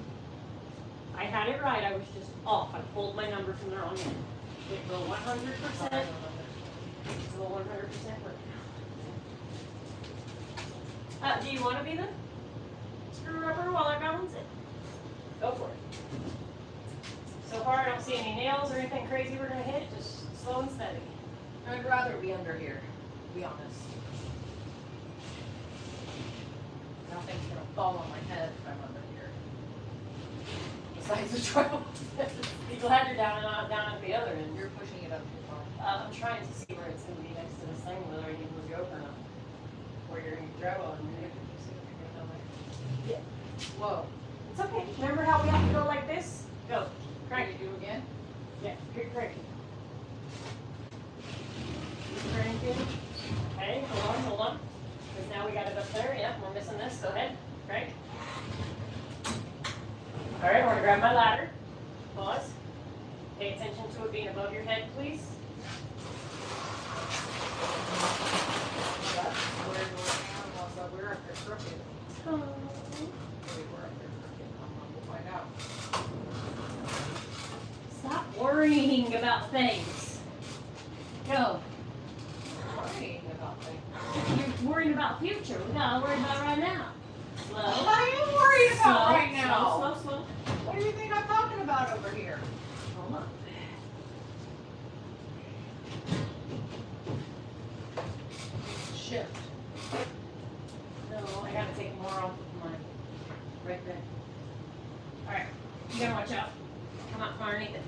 [SPEAKER 1] I had it right. I was just off. I pulled my number from the wrong end. It will 100%. It will 100% work. Do you want to be the screw rubber while I balance it? Go for it. So far, I don't see any nails or anything crazy we're going to hit. Just slow and steady.
[SPEAKER 2] I'd rather be under here, to be honest. Nothing's gonna fall on my head if I'm under here. Besides the trouble.
[SPEAKER 1] Be glad you're down at the other end.
[SPEAKER 2] You're pushing it up too far.
[SPEAKER 1] I'm trying to see where it's going to be next to this thing, whether I need to move you over or not. Where you're going to travel and you're going to see if you're going down there.
[SPEAKER 2] Whoa.
[SPEAKER 1] It's okay. Remember how we have to go like this? Go.
[SPEAKER 2] Trying
[SPEAKER 1] Crank.
[SPEAKER 2] to do again?
[SPEAKER 1] Yeah, keep cranking. Keep cranking. Okay, hold on. Because now we got it up there. Yep, we're missing this. Go ahead. Crank. All right, we're going to grab my ladder. Pause. Pay attention to it being above your head, please.
[SPEAKER 2] That's where we're at. We're up there crooked.
[SPEAKER 1] Oh.
[SPEAKER 2] Maybe we're up there crooked. We'll find out.
[SPEAKER 1] Stop worrying about things. Go.
[SPEAKER 2] Worrying about things.
[SPEAKER 1] You're worrying about future. We gotta worry about right now. Slow.
[SPEAKER 2] I am worried about
[SPEAKER 1] Slow,
[SPEAKER 2] right now.
[SPEAKER 1] Slow.
[SPEAKER 2] What do you think I'm talking about over here?
[SPEAKER 1] Hold on.
[SPEAKER 2] Shift.
[SPEAKER 1] No, I gotta take more off of mine. Right there. Alright, you gotta watch out. Come out from underneath it.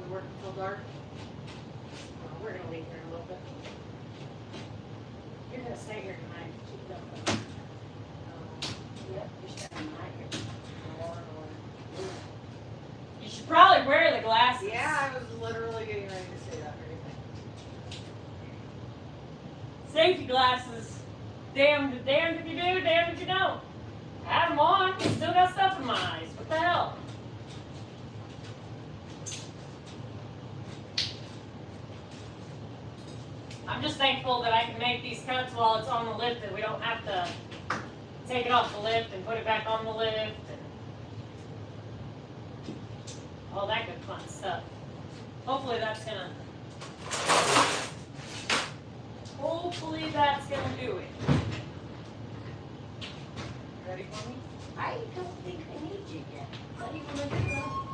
[SPEAKER 2] Work until dark.
[SPEAKER 1] We're gonna leave here in a little bit. You're gonna stay here tonight. Yep, you're staying the night here. You should probably wear the glasses.
[SPEAKER 2] Yeah, I was literally getting ready to say that very thing.
[SPEAKER 1] Safety glasses. Damned if you do, damned if you don't. I have them on. Still got stuff in my eyes. What the hell? I'm just thankful that I can make these cuts while it's on the lift, that we don't have to take it off the lift and put it back on the lift and all that good fun stuff. Hopefully that's gonna do it.
[SPEAKER 2] Ready for me?
[SPEAKER 1] I don't think I need you yet. What are you gonna do though?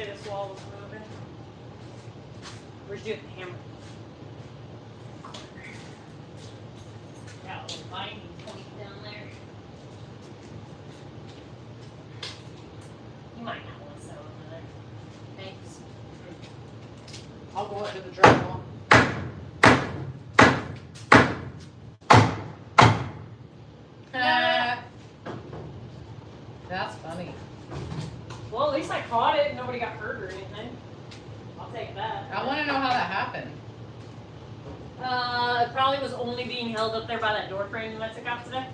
[SPEAKER 1] say this wall was moving? Where'd you do the hammer? Got a little binding point down there. You might not want to set over there. Thanks.
[SPEAKER 2] I'll go into the drywall. That's funny.
[SPEAKER 1] Well, at least I caught it and nobody got hurt or anything. I'll take that.
[SPEAKER 2] I want to know how that happened.
[SPEAKER 1] It probably was only being held up there by that door frame that I took out today.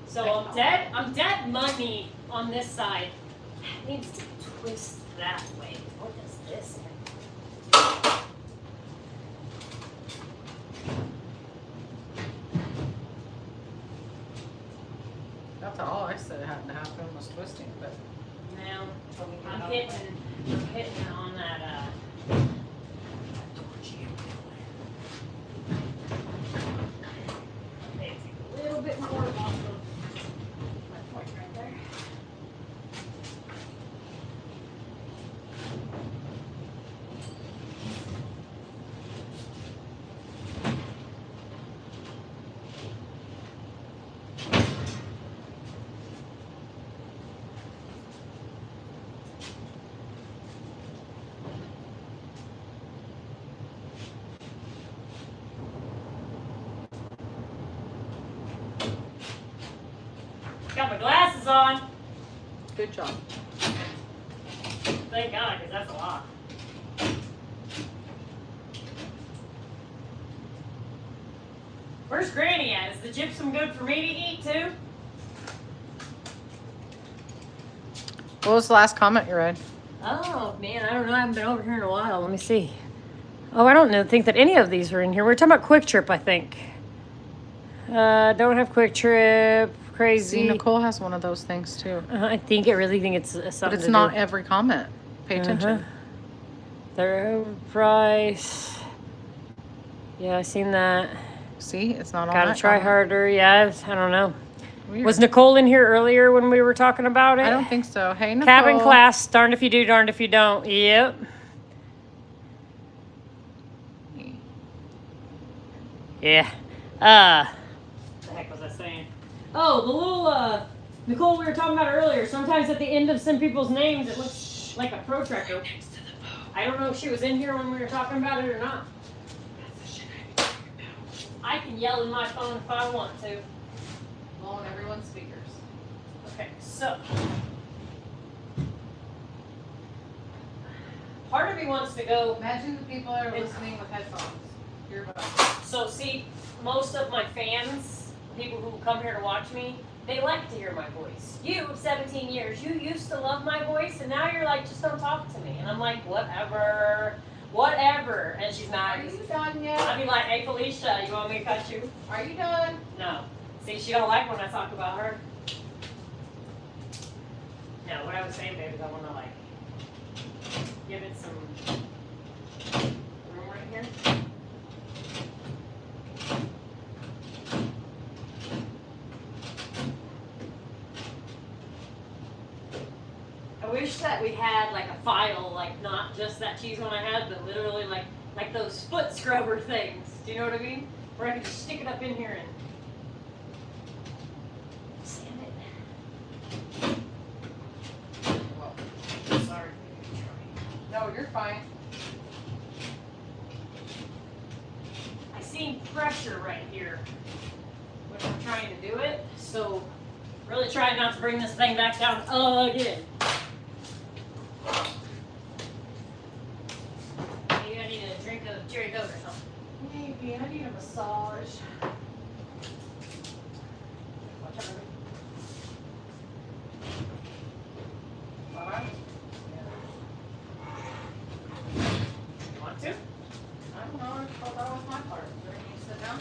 [SPEAKER 1] So I'm dead money on this side. It needs to twist that way. What does this do?
[SPEAKER 2] That's all I said had to happen was twisting, but
[SPEAKER 1] Now I'm hitting on that okay, take a little bit more off of my point right there. Got my glasses on.
[SPEAKER 2] good job.
[SPEAKER 1] Thank God, because that's a lot. Where's Granny at? Is the gypsum good for me to eat too?
[SPEAKER 2] What was the last comment you read?
[SPEAKER 1] Oh man, I don't know. I haven't been over here in a while. Let me see. Oh, I don't think that any of these are in here. We're talking about Quick Trip, I think. Don't have Quick Trip. Crazy.
[SPEAKER 2] See, Nicole has one of those things too.
[SPEAKER 1] I really think it's something.
[SPEAKER 2] But it's
[SPEAKER 1] to
[SPEAKER 2] not
[SPEAKER 1] do.
[SPEAKER 2] every comment. Pay attention.
[SPEAKER 1] They're overpriced. Yeah, I seen that.
[SPEAKER 2] See, it's not all
[SPEAKER 1] Gotta
[SPEAKER 2] that
[SPEAKER 1] try
[SPEAKER 2] comment.
[SPEAKER 1] harder. Yeah, I don't know.
[SPEAKER 2] Weird.
[SPEAKER 1] Was Nicole in here earlier when we were talking about it?
[SPEAKER 2] I don't think so. Hey, Nicole.
[SPEAKER 1] Cabin class, darned if you do, darned if you don't. Yep. Yeah. What the heck was I saying? Oh, the little, Nicole, we were talking about earlier. Sometimes at the end of some people's names, it looks like a protractor. I don't know if she was in here when we were talking about it or not. I can yell in my phone if I want to.
[SPEAKER 2] Blowing everyone's speakers.
[SPEAKER 1] Okay, so. Part of me wants to go.
[SPEAKER 2] Imagine the people that are listening with headphones. Earbuds.
[SPEAKER 1] So see, most of my fans, people who come here to watch me, they like to hear my voice. You, 17 years, you used to love my voice, and now you're like, just don't talk to me. And I'm like, whatever. And she's not.
[SPEAKER 2] Are you done yet?
[SPEAKER 1] I'd be like, hey Felicia, you want me to cut you?
[SPEAKER 2] Are you done?
[SPEAKER 1] No. See, she don't like when I talk about her. No, what I was saying, babe, is I want to like give it some room right here. I wish that we had like a file, like not just that cheese one I had, but literally like those foot scrubber things. Do you know what I mean? Where I could just stick it up in here and sand it. Well, sorry.
[SPEAKER 2] No, you're fine.
[SPEAKER 1] I seen pressure right here when I'm trying to do it, so really try not to bring this thing back down again. Maybe I need a drink of cherry Coke or something.
[SPEAKER 2] Maybe. I need a massage.
[SPEAKER 1] Watch out, baby.
[SPEAKER 2] Alright.
[SPEAKER 1] You want to?
[SPEAKER 2] I don't know. I thought that was my part. Do I need to sit down?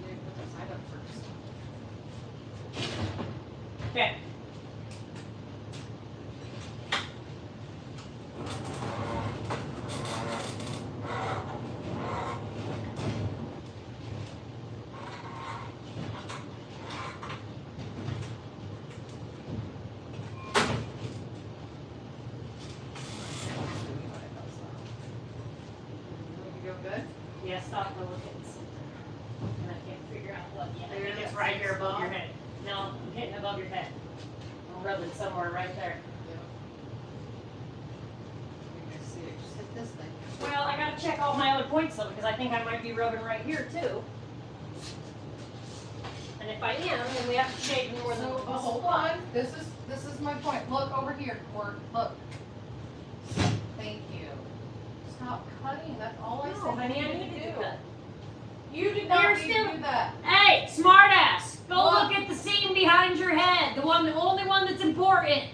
[SPEAKER 2] You need to put the side up first.
[SPEAKER 1] Okay. guess stop and look at something. And I can't figure out what yet. I think it's
[SPEAKER 2] There,
[SPEAKER 1] right here above
[SPEAKER 2] stop.
[SPEAKER 1] your head. No, I'm hitting above your head. I'm rubbing somewhere right there.
[SPEAKER 2] You can see it. Just hit this thing.
[SPEAKER 1] Well, I gotta check all my other points though, because I think I might be rubbing right here too. And if I am, then we have to shave more than.
[SPEAKER 2] So, hold on. This is my point. Look over here, Court. Look. Thank you. Stop cutting. That's all I
[SPEAKER 1] No,
[SPEAKER 2] said.
[SPEAKER 1] honey, I
[SPEAKER 2] you
[SPEAKER 1] needed
[SPEAKER 2] to
[SPEAKER 1] to
[SPEAKER 2] do.
[SPEAKER 1] cut.
[SPEAKER 2] You did not
[SPEAKER 1] You're
[SPEAKER 2] need
[SPEAKER 1] still-
[SPEAKER 2] to do that.
[SPEAKER 1] Hey, smartass! Go
[SPEAKER 2] What?
[SPEAKER 1] look at the seam behind your head. The only one that's important.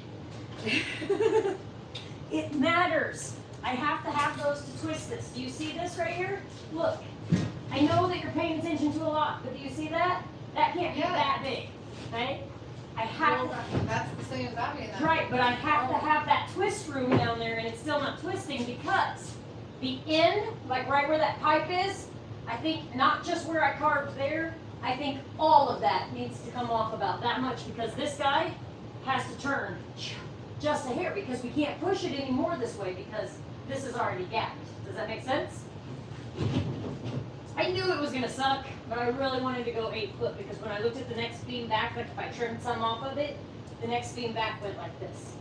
[SPEAKER 1] It matters. I have to have those to twist this. Do you see this right here? Look. I know that you're paying attention to a lot, but do you see that? That can't be
[SPEAKER 2] Yeah.
[SPEAKER 1] that big, okay? I have
[SPEAKER 2] Well,
[SPEAKER 1] to.
[SPEAKER 2] that's the same as that being that.
[SPEAKER 1] Right, but I have to have that twist room down there, and it's still not twisting because the end, like right where that pipe is, I think not just where I carved there, I think all of that needs to come off about that much because this guy has to turn just a hair because we can't push it anymore this way because this is already gapped. Does that make sense? I knew it was gonna suck, but I really wanted to go 8 foot because when I looked at the next beam back, like if I trimmed some off of it, the next beam back went like this.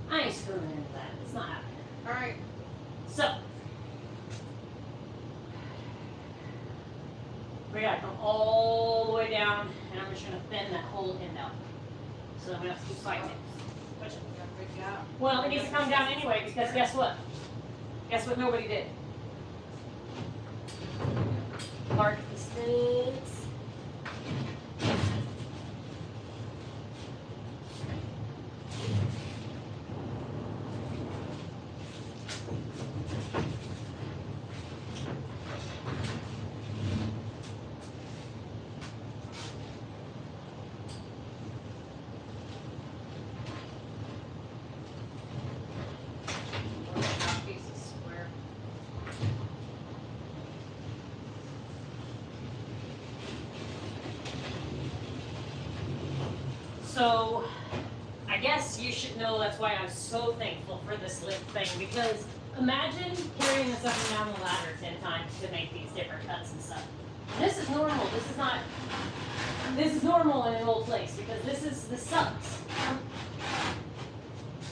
[SPEAKER 1] I ain't screwing into that. It's not happening.
[SPEAKER 2] All right.
[SPEAKER 1] So, we gotta come all the way down, and I'm just gonna thin that whole end out. So I'm gonna have to keep fighting it. Which,
[SPEAKER 2] We got a big gap.
[SPEAKER 1] well, it needs to come down anyway because guess what? Guess what nobody did? Mark the stakes.
[SPEAKER 2] That piece is square.
[SPEAKER 1] So, I guess you should know that's why I'm so thankful for this lift thing because imagine carrying this up and down the ladder 10 times to make these different cuts and stuff. This is normal. This is normal in an old place because this sucks.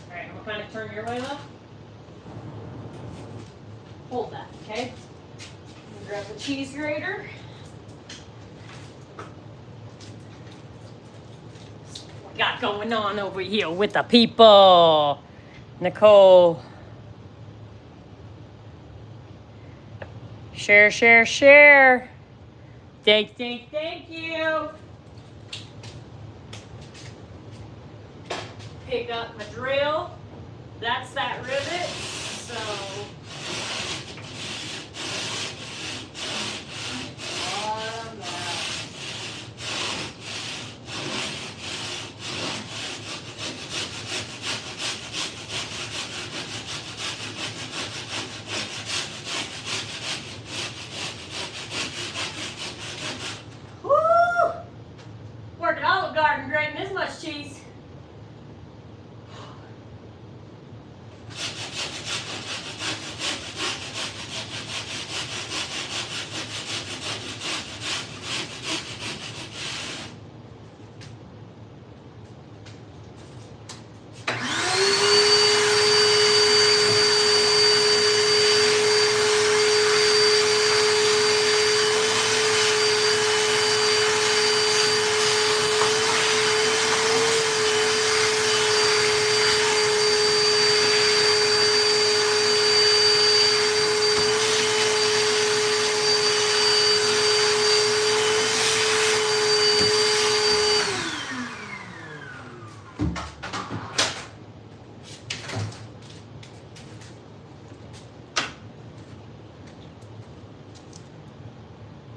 [SPEAKER 1] Alright, I'm gonna kind of turn your way though. Hold that, okay? Grab the cheese grater. What we got going on over here with the people? Nicole. Share, share, share. Thank you. Pick up my drill. That's that rivet. So
[SPEAKER 2] On that.
[SPEAKER 1] woo! Work at Olive Garden grating this much cheese.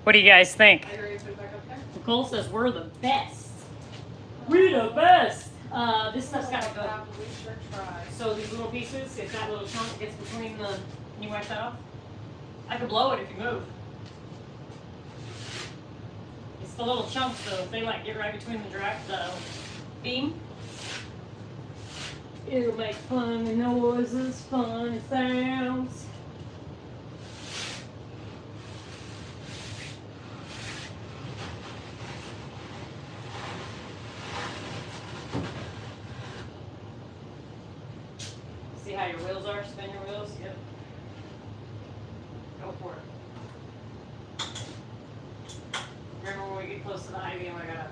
[SPEAKER 1] What do you guys think?
[SPEAKER 2] Are you ready to put it back up there?
[SPEAKER 1] Nicole says we're the best. We're the best. This stuff's gotta go.
[SPEAKER 2] We sure try.
[SPEAKER 1] So these little pieces, if that little chunk gets between the, can you wipe that off? I could blow it if you move. It's the little chunks though, if they like get right between the beam. It'll make funny noises, funny sounds. See how your wheels are? Spin your wheels. Yep. Go for it. Remember when we get close to the IBM, I gotta.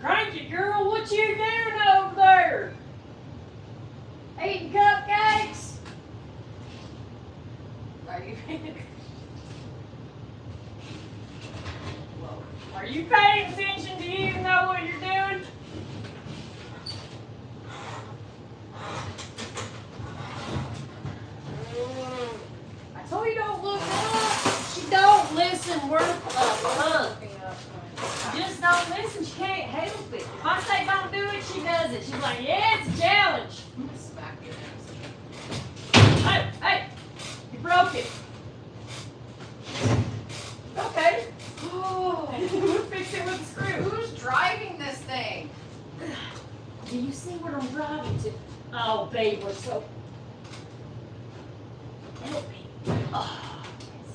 [SPEAKER 1] Cranky girl, what you doing over there? Eating cupcakes?
[SPEAKER 2] Are you?
[SPEAKER 1] Whoa. Are you paying attention? Do you even know what you're doing? I told you don't look up. She don't listen. Work up. Just don't listen. She can't help it. If I say don't do it, she does it. She's like, yeah, it's a challenge.
[SPEAKER 2] I'm gonna smack your ass.
[SPEAKER 1] Hey, hey, you broke it. Okay.
[SPEAKER 2] Oh,
[SPEAKER 1] We'll fix it with a screw.
[SPEAKER 2] who's driving this thing?
[SPEAKER 1] Do you see what I'm driving to? Oh, babe, we're so. Help me. Oh, yes.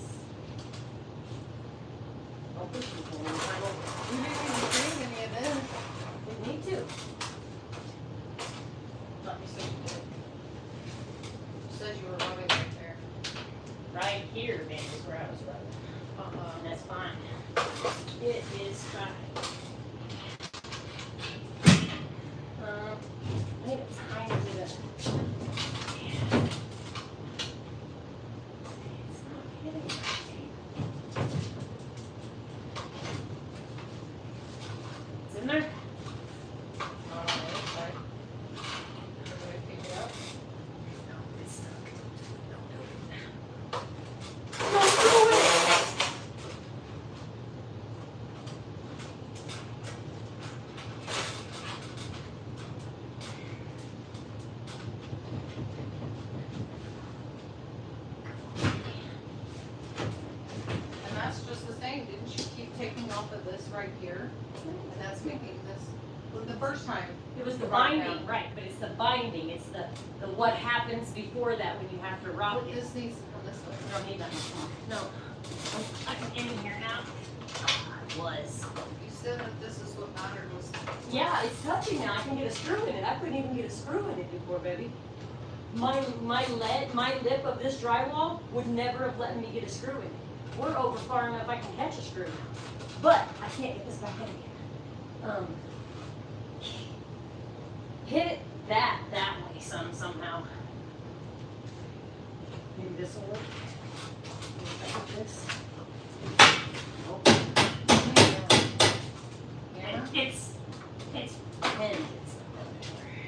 [SPEAKER 1] Don't push me for me.
[SPEAKER 2] You didn't even bring any of this.
[SPEAKER 1] We need to. Let me see.
[SPEAKER 2] You said you were running right there.
[SPEAKER 1] Right here, man, is where I was running. And that's fine. It is fine. I need a tiny bit of. Yeah. It's not hitting right. It's in there.
[SPEAKER 2] Okay. Everybody pick it up.
[SPEAKER 1] No, it's stuck. Don't do it. Don't do it!
[SPEAKER 2] And that's just the same. Didn't you keep taking off of this right here? And that's making this. Well, the first time.
[SPEAKER 1] It was the
[SPEAKER 2] Right
[SPEAKER 1] binding,
[SPEAKER 2] now.
[SPEAKER 1] right, but it's the binding, it's the what happens before that when you have to rock
[SPEAKER 2] But
[SPEAKER 1] it.
[SPEAKER 2] this needs to come this way.
[SPEAKER 1] I don't need that much more. No. I'm in here now. I was.
[SPEAKER 2] You said that this is what mattered was.
[SPEAKER 1] Yeah, it's touching now. I can get a screw in it. I couldn't even get a screw in it before, baby. My lip of this drywall would never have let me get a screw in it. We're over far enough I can catch a screw now. But I can't get this back in again. Hit it that way somehow. Maybe this will work. Like this. Nope.
[SPEAKER 2] Yeah.
[SPEAKER 1] It's pinned. It's not anywhere.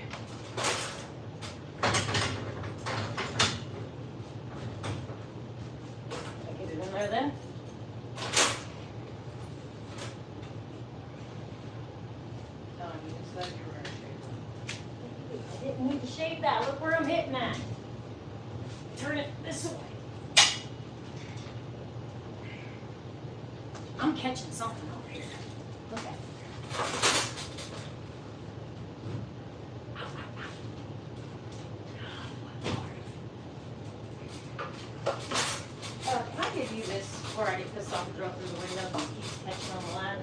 [SPEAKER 1] I get it in there then.
[SPEAKER 2] Done. You said you were gonna shave it.
[SPEAKER 1] I didn't need to shave that. Look where I'm hitting at. Turn it this way. I'm catching something over here. Look at it. Can I give you this before I get pissed off and throw it through the window and it keeps catching on the ladder?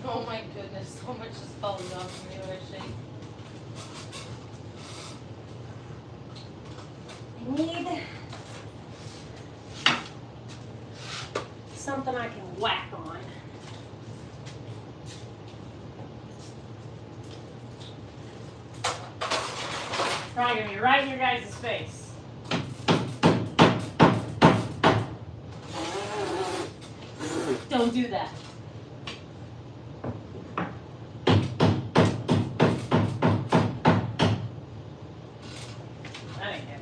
[SPEAKER 2] Oh my goodness, so much is falling off from you, I think.
[SPEAKER 1] I need something I can whack on. Probably gonna be right in your guys' face. Don't do that. That ain't it.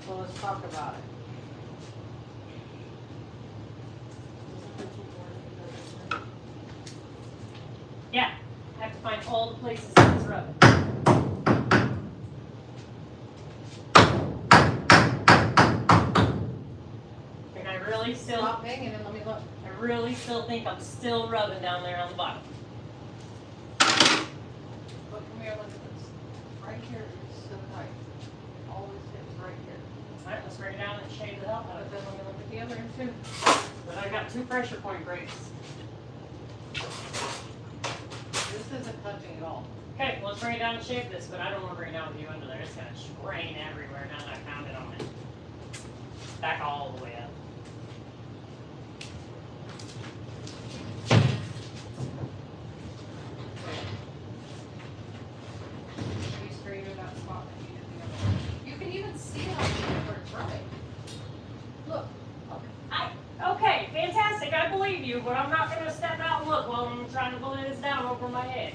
[SPEAKER 2] So let's talk about it.
[SPEAKER 1] find all the places that it's rubbing. And I really still,
[SPEAKER 2] Stop banging and let me look.
[SPEAKER 1] I really still think I'm still rubbing down there on the bottom.
[SPEAKER 2] Look, come here, look at this. Right here is so tight. Always hits right here.
[SPEAKER 1] Alright, let's bring it down and shave the hell out of
[SPEAKER 2] But
[SPEAKER 1] it.
[SPEAKER 2] then let me look at the other end too.
[SPEAKER 1] But I got 2 pressure point breaks.
[SPEAKER 2] This isn't touching at all.
[SPEAKER 1] Okay, let's bring it down and shave this, but I don't want to bring it down with you under there. It's gonna strain everywhere now that I found it on it. Back all the way up.
[SPEAKER 2] You straighten that spot that you did the other one. You can even see how where it's right. Look.
[SPEAKER 1] Okay, fantastic, I believe you, but I'm not gonna step out and look while I'm trying to blow this down over my head.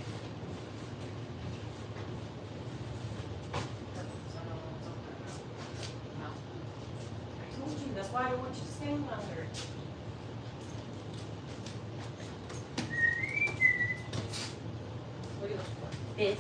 [SPEAKER 1] I told you, that's why I don't want you to stand under it.
[SPEAKER 2] What are you looking for?
[SPEAKER 1] This.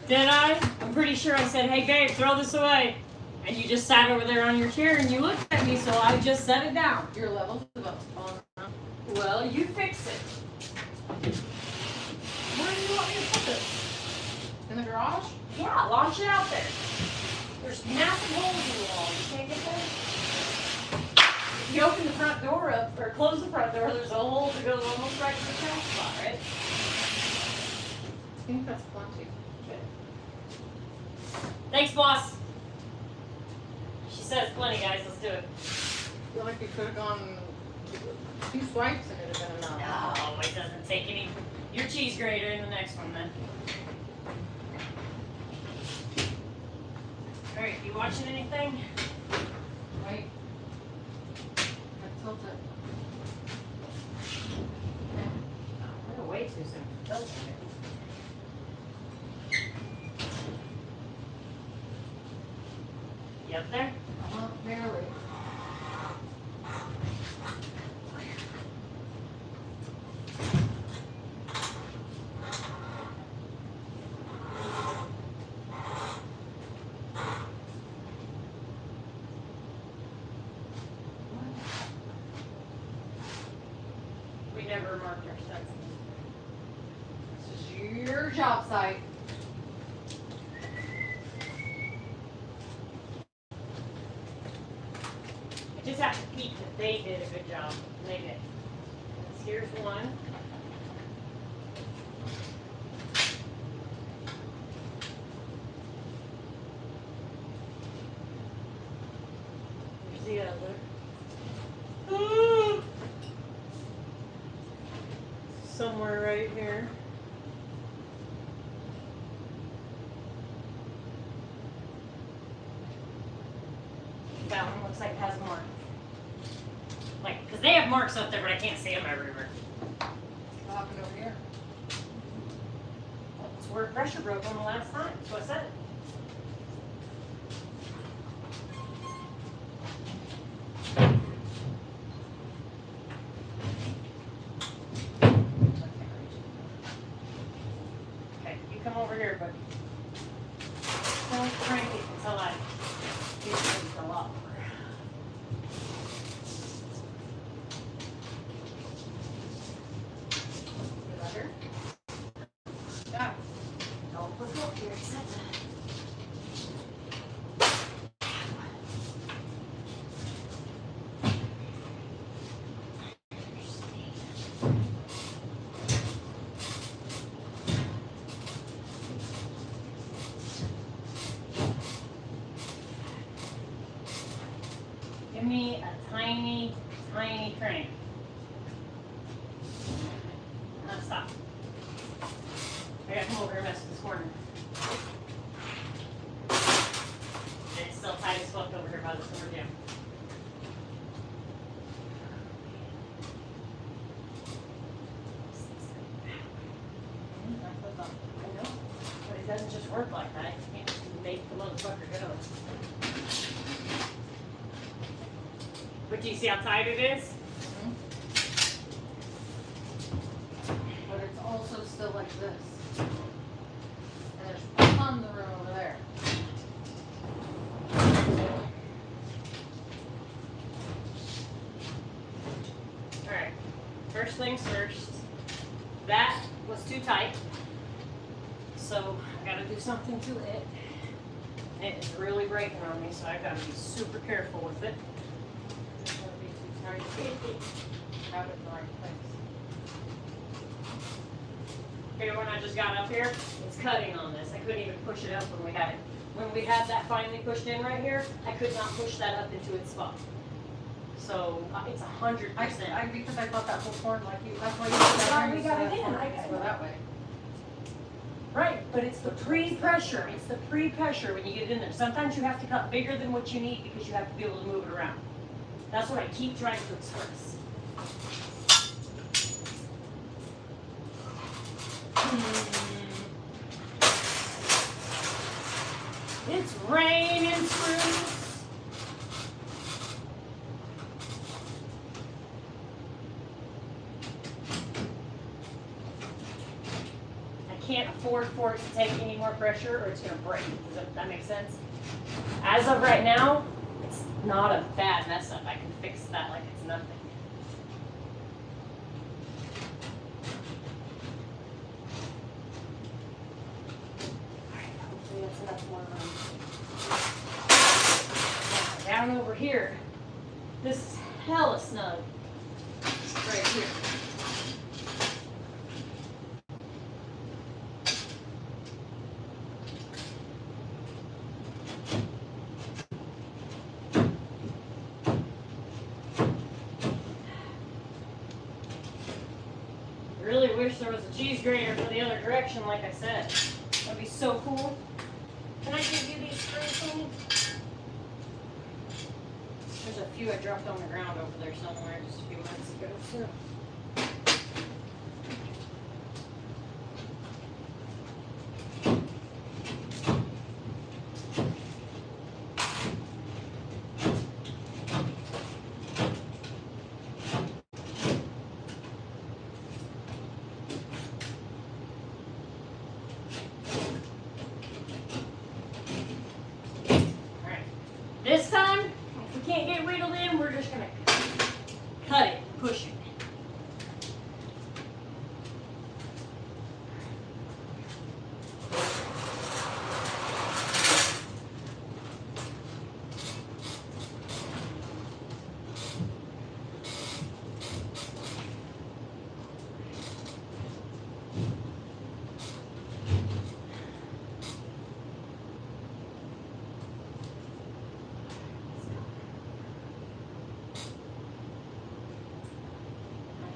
[SPEAKER 1] Did I? I'm pretty sure I said, hey babe, throw this away. And you just sat over there on your chair and you looked at me, so I just set it down.
[SPEAKER 2] Your level's about to fall down.
[SPEAKER 1] Well, you fix it.
[SPEAKER 2] Where do you want me to put this? In the garage?
[SPEAKER 1] Yeah, launch it out there. There's massive holes in the wall. You can't get there? If you open the front door up, or close the front door, there's a hole that goes almost right to the trash spot, right?
[SPEAKER 2] I think that's plenty.
[SPEAKER 1] Thanks, boss. She says plenty, guys. Let's do it.
[SPEAKER 2] I feel like you could have gone 2 swipes and it'd have been enough.
[SPEAKER 1] No, it doesn't take any. Your cheese grater in the next one, then. All right, you watching anything?
[SPEAKER 2] Wait. I tilt it.
[SPEAKER 1] We're way too soon. Tilt it. You up there?
[SPEAKER 2] Barely.
[SPEAKER 1] We never marked our steps.
[SPEAKER 2] This is your job site.
[SPEAKER 1] I just have to peek that they did a good job. And they did. Here's one. Here's the other. Somewhere right here. That one looks like it has a mark. Like, because they have marks up there, but I can't see them everywhere.
[SPEAKER 2] What happened over here?
[SPEAKER 1] That's where pressure broke on the last time. That's what I said. Okay, you you come over here, but don't crank it until I get it to go up.
[SPEAKER 2] Better? Yeah.
[SPEAKER 1] Don't look up here, except give me a tiny, tiny crank. Now stop. I gotta come over here and mess with this corner. And it's still tight as fuck over here by the summer gym. I know, but it doesn't just work like that. You can't just make the motherfucker go. But do you see how tight it is?
[SPEAKER 2] But it's also still like this. And there's tons of room over there.
[SPEAKER 1] Alright, first things first. That was too tight. So I gotta do something to it. It is really breaking on me, so I gotta be super careful with it.
[SPEAKER 2] It's gonna be too tight. Have it in the right place.
[SPEAKER 1] Okay, when I just got up here, it's cutting on this. I couldn't even push it up when we had it. When we had that finally pushed in right here, I could not push that up into its spot. So it's 100%.
[SPEAKER 2] Because I thought that whole corn like you, that's why you did that.
[SPEAKER 1] We got it in. I got
[SPEAKER 2] Go that way.
[SPEAKER 1] Right, but it's the pre-pressure. It's the pre-pressure when you get it in there. Sometimes you have to cut bigger than what you need because you have to be able to move it around. That's what I keep trying to express. It's raining screws. I can't afford for it to take any more pressure or it's gonna break. Does that make sense? As of right now, it's not a bad mess up. I can fix that like it's nothing. Hopefully that's enough more room. Down over here, this is hella snug. Right here. I really wish there was a cheese grater for the other direction, like I said. That'd be so cool. Can I give you these screws, honey? There's a few I dropped on the ground over there somewhere just a few minutes ago, so. This time, if we can't get wheedled in, we're just gonna cut it, push it.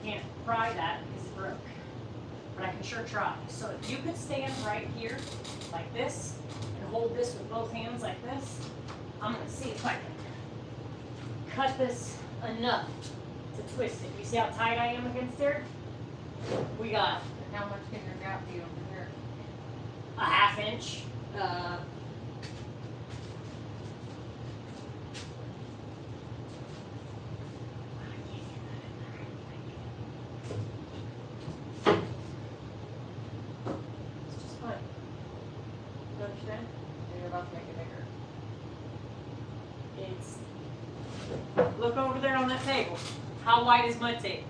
[SPEAKER 1] Can't pry that because it broke, but I can sure try. So if you could stand right here like this and hold this with both hands like this, I'm gonna see if I can cut this enough to twist it. You see how tight I am against there? We got
[SPEAKER 2] And how much can your gap be over here?
[SPEAKER 1] a 1/2 inch. It's just fine. It's, look over there on that table. How wide is my table?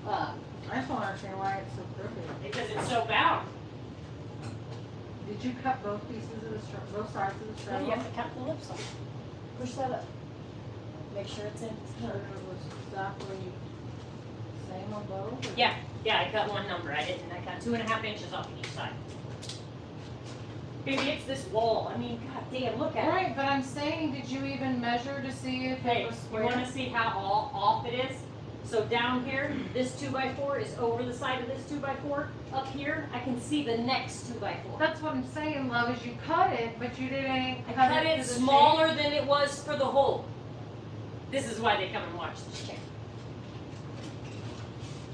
[SPEAKER 2] I just don't understand why it's so crooked.
[SPEAKER 1] Because it's so bound.
[SPEAKER 2] Did you cut both pieces of the both sides of the
[SPEAKER 1] No,
[SPEAKER 2] straddle?
[SPEAKER 1] you have to cut the lips off. Push that up. Make sure it's in.
[SPEAKER 2] So it was exactly same on both? or-
[SPEAKER 1] Yeah, I cut one number. I didn't. I cut 2.5 inches off each side. Baby, it's this wall. I mean, god damn, look at it.
[SPEAKER 2] Right, but I'm saying, did you even measure to see if
[SPEAKER 1] Hey,
[SPEAKER 2] it was
[SPEAKER 1] you
[SPEAKER 2] square?
[SPEAKER 1] want to see how all off it is? So down here, this 2x4 is over the side of this 2x4. Up here, I can see the next 2x4.
[SPEAKER 2] That's what I'm saying, love, is you cut it, but you didn't
[SPEAKER 1] I
[SPEAKER 2] cut
[SPEAKER 1] cut
[SPEAKER 2] it
[SPEAKER 1] it
[SPEAKER 2] to the
[SPEAKER 1] smaller than it was for the hole. This is why they come and watch this channel.
[SPEAKER 2] shape.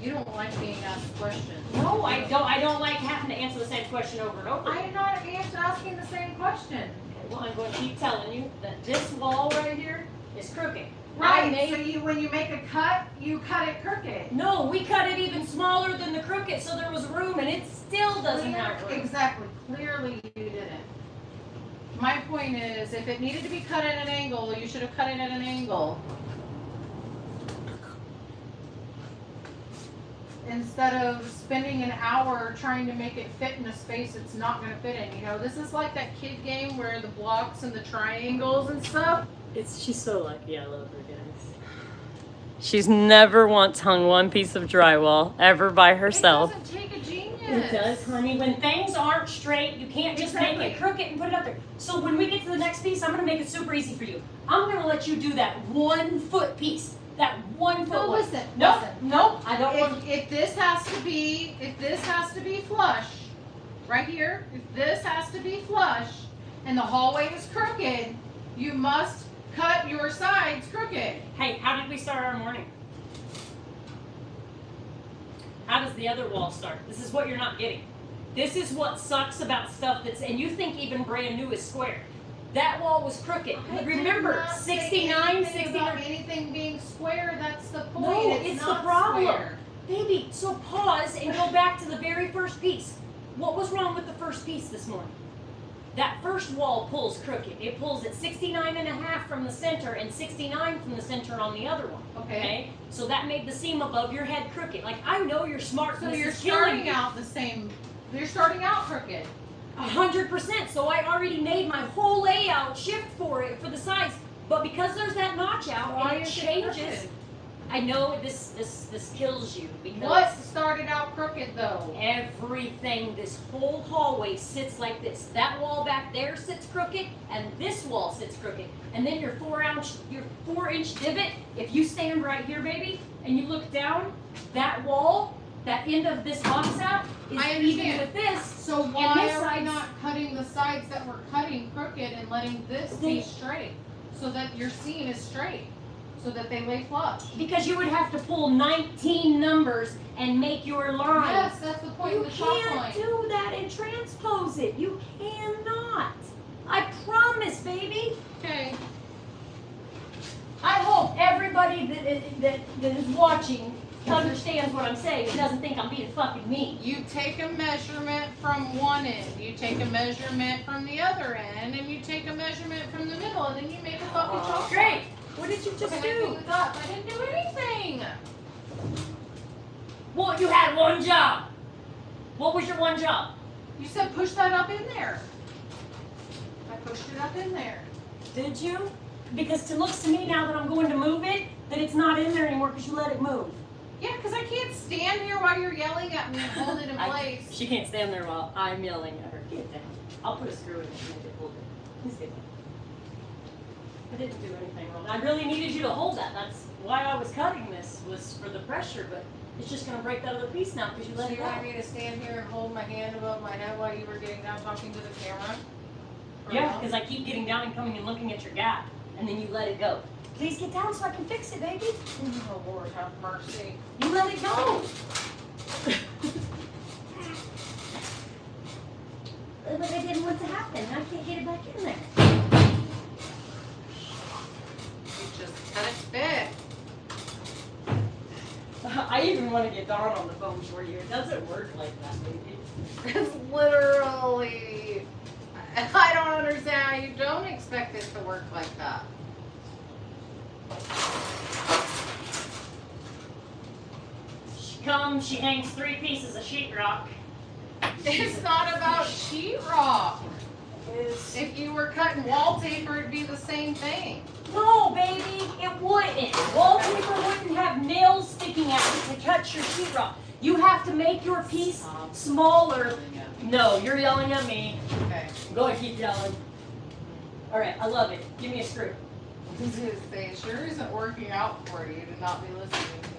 [SPEAKER 2] You don't like being asked questions.
[SPEAKER 1] No, I don't. I don't like having to answer the same question over and over.
[SPEAKER 2] I'm not asking the same question.
[SPEAKER 1] Okay, well, I'm going to keep telling you that this wall right here is crooked. I
[SPEAKER 2] Right,
[SPEAKER 1] made-
[SPEAKER 2] so when you make a cut, you cut it crooked.
[SPEAKER 1] No, we cut it even smaller than the crooked, so there was room, and it still doesn't have room.
[SPEAKER 2] Exactly, clearly you didn't. My point is, if it needed to be cut at an angle, you should have cut it at an angle. Instead of spending an hour trying to make it fit in a space it's not gonna fit in, you know, this is like that kid game where the blocks and the triangles and stuff.
[SPEAKER 1] She's so lucky. I love her, guys. She's never once hung one piece of drywall ever by herself.
[SPEAKER 2] It doesn't take a genius.
[SPEAKER 1] It does, honey. When things aren't straight, you can't just make it crooked and put it up there. So when we get to the next piece, I'm gonna make it super easy for you. I'm gonna let you do that 1 foot piece. That 1 foot
[SPEAKER 2] No,
[SPEAKER 1] one.
[SPEAKER 2] listen,
[SPEAKER 1] Nope,
[SPEAKER 2] listen.
[SPEAKER 1] nope, I don't want.
[SPEAKER 2] If this has to be flush, right here, if this has to be flush and the hallway is crooked, you must cut your sides crooked.
[SPEAKER 1] Hey, how did we start our morning? How does the other wall start? This is what you're not getting. This is what sucks about stuff that's, and you think even brand new is square. That wall was crooked. Remember, 69, 69.
[SPEAKER 2] Anything being square, that's the point.
[SPEAKER 1] No, it's the
[SPEAKER 2] not
[SPEAKER 1] problem.
[SPEAKER 2] square.
[SPEAKER 1] Baby, so pause and go back to the very first piece. What was wrong with the first piece this morning? That first wall pulls crooked. It pulls at 69.5 from the center and 69 from the center on the other one.
[SPEAKER 2] Okay.
[SPEAKER 1] So that made the seam above your head crooked. Like, I know you're smart.
[SPEAKER 2] So
[SPEAKER 1] this
[SPEAKER 2] you're
[SPEAKER 1] is killing
[SPEAKER 2] starting
[SPEAKER 1] you.
[SPEAKER 2] out the same. You're starting out crooked.
[SPEAKER 1] 100%. So I already made my whole layout shift for it for the sides. But because there's that notch out,
[SPEAKER 2] Why
[SPEAKER 1] and it
[SPEAKER 2] is it
[SPEAKER 1] changes.
[SPEAKER 2] crooked?
[SPEAKER 1] I know this kills you because
[SPEAKER 2] What started out crooked though?
[SPEAKER 1] everything, this whole hallway sits like this. That wall back there sits crooked, and this wall sits crooked. And then your 4-inch divot, if you stand right here, baby, and you look down, that wall, that end of this box out, is
[SPEAKER 2] I
[SPEAKER 1] even
[SPEAKER 2] understand.
[SPEAKER 1] with this.
[SPEAKER 2] So why
[SPEAKER 1] this
[SPEAKER 2] are we
[SPEAKER 1] side's-
[SPEAKER 2] not cutting the sides that we're cutting crooked and letting this be
[SPEAKER 1] They-
[SPEAKER 2] straight? So that your seam is straight, so that they lay flush.
[SPEAKER 1] Because you would have to pull 19 numbers and make your line.
[SPEAKER 2] Yes, that's the point
[SPEAKER 1] You
[SPEAKER 2] of the top
[SPEAKER 1] can't
[SPEAKER 2] line.
[SPEAKER 1] do that and transpose it. You cannot. I promise, baby.
[SPEAKER 2] Okay,
[SPEAKER 1] I hope everybody that is watching understands what I'm saying and doesn't think I'm being fucking mean.
[SPEAKER 2] you take a measurement from one end, you take a measurement from the other end, and you take a measurement from the middle, and then you make a fucking chalk.
[SPEAKER 1] Great. What did you just
[SPEAKER 2] What can I
[SPEAKER 1] do?
[SPEAKER 2] do that? I didn't do anything.
[SPEAKER 1] Well, you had one job. What was your one job?
[SPEAKER 2] You said push that up in there. I pushed it up in there.
[SPEAKER 1] Did you? Because it looks to me now that I'm going to move it, that it's not in there anymore because you let it move.
[SPEAKER 2] Yeah, because I can't stand here while you're yelling at me and hold it in place.
[SPEAKER 1] She can't stand there while I'm yelling at her. Get down. I'll put a screw in it and make it hold it. Please get down. I didn't do anything wrong. I really needed you to hold that. That's why I was cutting this, was for the pressure, but it's just going to break that other piece now because you
[SPEAKER 2] So
[SPEAKER 1] let
[SPEAKER 2] you
[SPEAKER 1] it go.
[SPEAKER 2] wanted me to stand here and hold my hand above my head while you were getting down talking to the camera? Or
[SPEAKER 1] Yeah,
[SPEAKER 2] no?
[SPEAKER 1] because I keep getting down and coming and looking at your gap, and then you let it go. Please get down so I can fix it, baby.
[SPEAKER 2] Oh Lord, have mercy.
[SPEAKER 1] You let it go. But I didn't want to happen. I can't get it back in there.
[SPEAKER 2] You just cut it fit.
[SPEAKER 1] I even want to get Dawn on the phone for you. It doesn't work like that, baby.
[SPEAKER 2] It's literally, I don't understand how you don't expect it to work like that.
[SPEAKER 1] She comes, she hangs 3 pieces of sheetrock.
[SPEAKER 2] It's not about sheetrock.
[SPEAKER 1] Is
[SPEAKER 2] If you were cutting wallpaper, it'd be the same thing.
[SPEAKER 1] no, baby, it wouldn't. Wallpaper wouldn't have nails sticking out to cut your sheetrock. You have to make your piece smaller. No, you're yelling at me.
[SPEAKER 2] Okay.
[SPEAKER 1] Go ahead, keep yelling. All right, I love it. Give me a screw.
[SPEAKER 2] I was gonna say, it sure isn't working out for you to not be listening to me.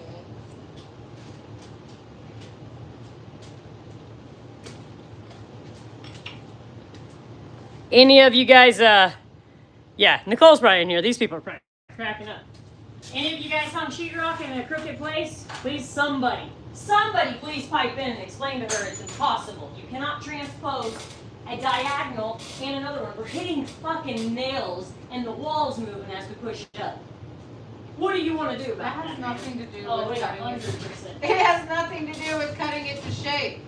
[SPEAKER 1] Any of you guys, yeah, Nicole's probably in here. These people are probably cracking up. Any of you guys hung sheetrock in a crooked place? Please, somebody please pipe in and explain to her it's impossible. You cannot transpose a diagonal and another one. We're hitting fucking nails and the wall's moving as we push it up. What do you want to do
[SPEAKER 2] That
[SPEAKER 1] about
[SPEAKER 2] has
[SPEAKER 1] that?
[SPEAKER 2] nothing to do
[SPEAKER 1] Oh,
[SPEAKER 2] with
[SPEAKER 1] wait,
[SPEAKER 2] cutting
[SPEAKER 1] 100%.
[SPEAKER 2] it. It has nothing to do with cutting it to shape.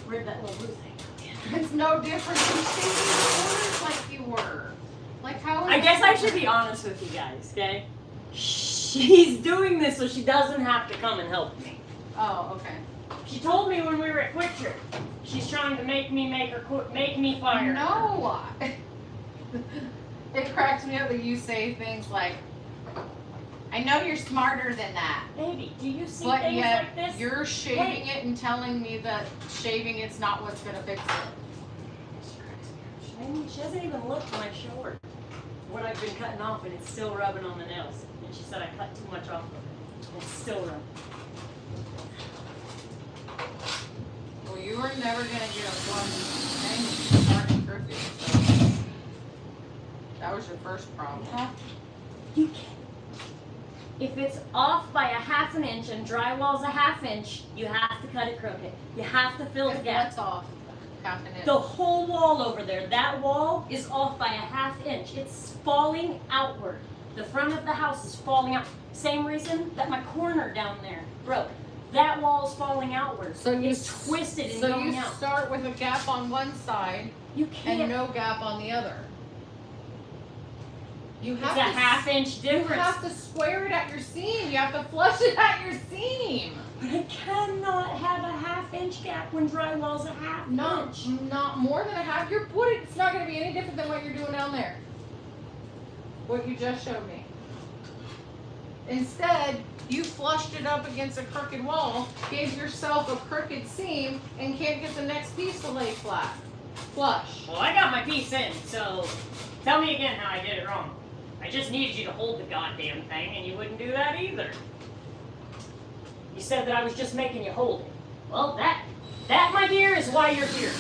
[SPEAKER 1] Where'd that little blue thing go?
[SPEAKER 2] It's no different than shaping the corners like you were. Like how?
[SPEAKER 1] I guess I should be honest with you guys, okay? She's doing this so she doesn't have to come and help me.
[SPEAKER 2] Oh, okay.
[SPEAKER 1] She told me when we were at Quick Trip, she's trying to make me make me fire.
[SPEAKER 2] No. It cracks me up that you say things like, "I know you're smarter than that,"
[SPEAKER 1] Baby, do you see
[SPEAKER 2] but
[SPEAKER 1] things
[SPEAKER 2] yet
[SPEAKER 1] like this?
[SPEAKER 2] you're shaving it and telling me that shaving it's not what's gonna fix it.
[SPEAKER 1] I mean, she hasn't even looked when I show her what I've been cutting off, and it's still rubbing on the nails. And she said I cut too much off of it. And it's still rubbing.
[SPEAKER 2] Well, you were never gonna get a one thing starting crooked, so that was your first problem.
[SPEAKER 1] You can't. If it's off by a 1/2 inch and drywall's a 1/2 inch, you have to cut it crooked. You have to fill the
[SPEAKER 2] If
[SPEAKER 1] gap.
[SPEAKER 2] that's off, 1/2 inch.
[SPEAKER 1] The whole wall over there, that wall is off by a 1/2 inch. It's falling outward. The front of the house is falling out. Same reason that my corner down there broke. That wall is falling outward.
[SPEAKER 2] So you
[SPEAKER 1] it's twisted and
[SPEAKER 2] So
[SPEAKER 1] going
[SPEAKER 2] you
[SPEAKER 1] out.
[SPEAKER 2] start with a gap on one side
[SPEAKER 1] You can't.
[SPEAKER 2] and no gap on the other. You
[SPEAKER 1] It's
[SPEAKER 2] have
[SPEAKER 1] a
[SPEAKER 2] to
[SPEAKER 1] 1/2 inch
[SPEAKER 2] You
[SPEAKER 1] difference.
[SPEAKER 2] have to square it at your seam. You have to flush it at your seam.
[SPEAKER 1] But I cannot have a 1/2 inch gap when drywall's a 1/2 inch.
[SPEAKER 2] Not more than a half. You're putting. It's not going to be any different than what you're doing down there. What you just showed me. Instead, you flushed it up against a crooked wall, gave yourself a crooked seam, and can't get the next piece to lay flat. Flush.
[SPEAKER 1] Well, I got my piece in, so tell me again how I did it wrong. I just needed you to hold the goddamn thing, and you wouldn't do that either. You said that I was just making you hold it. Well, that, my dear, is why you're here.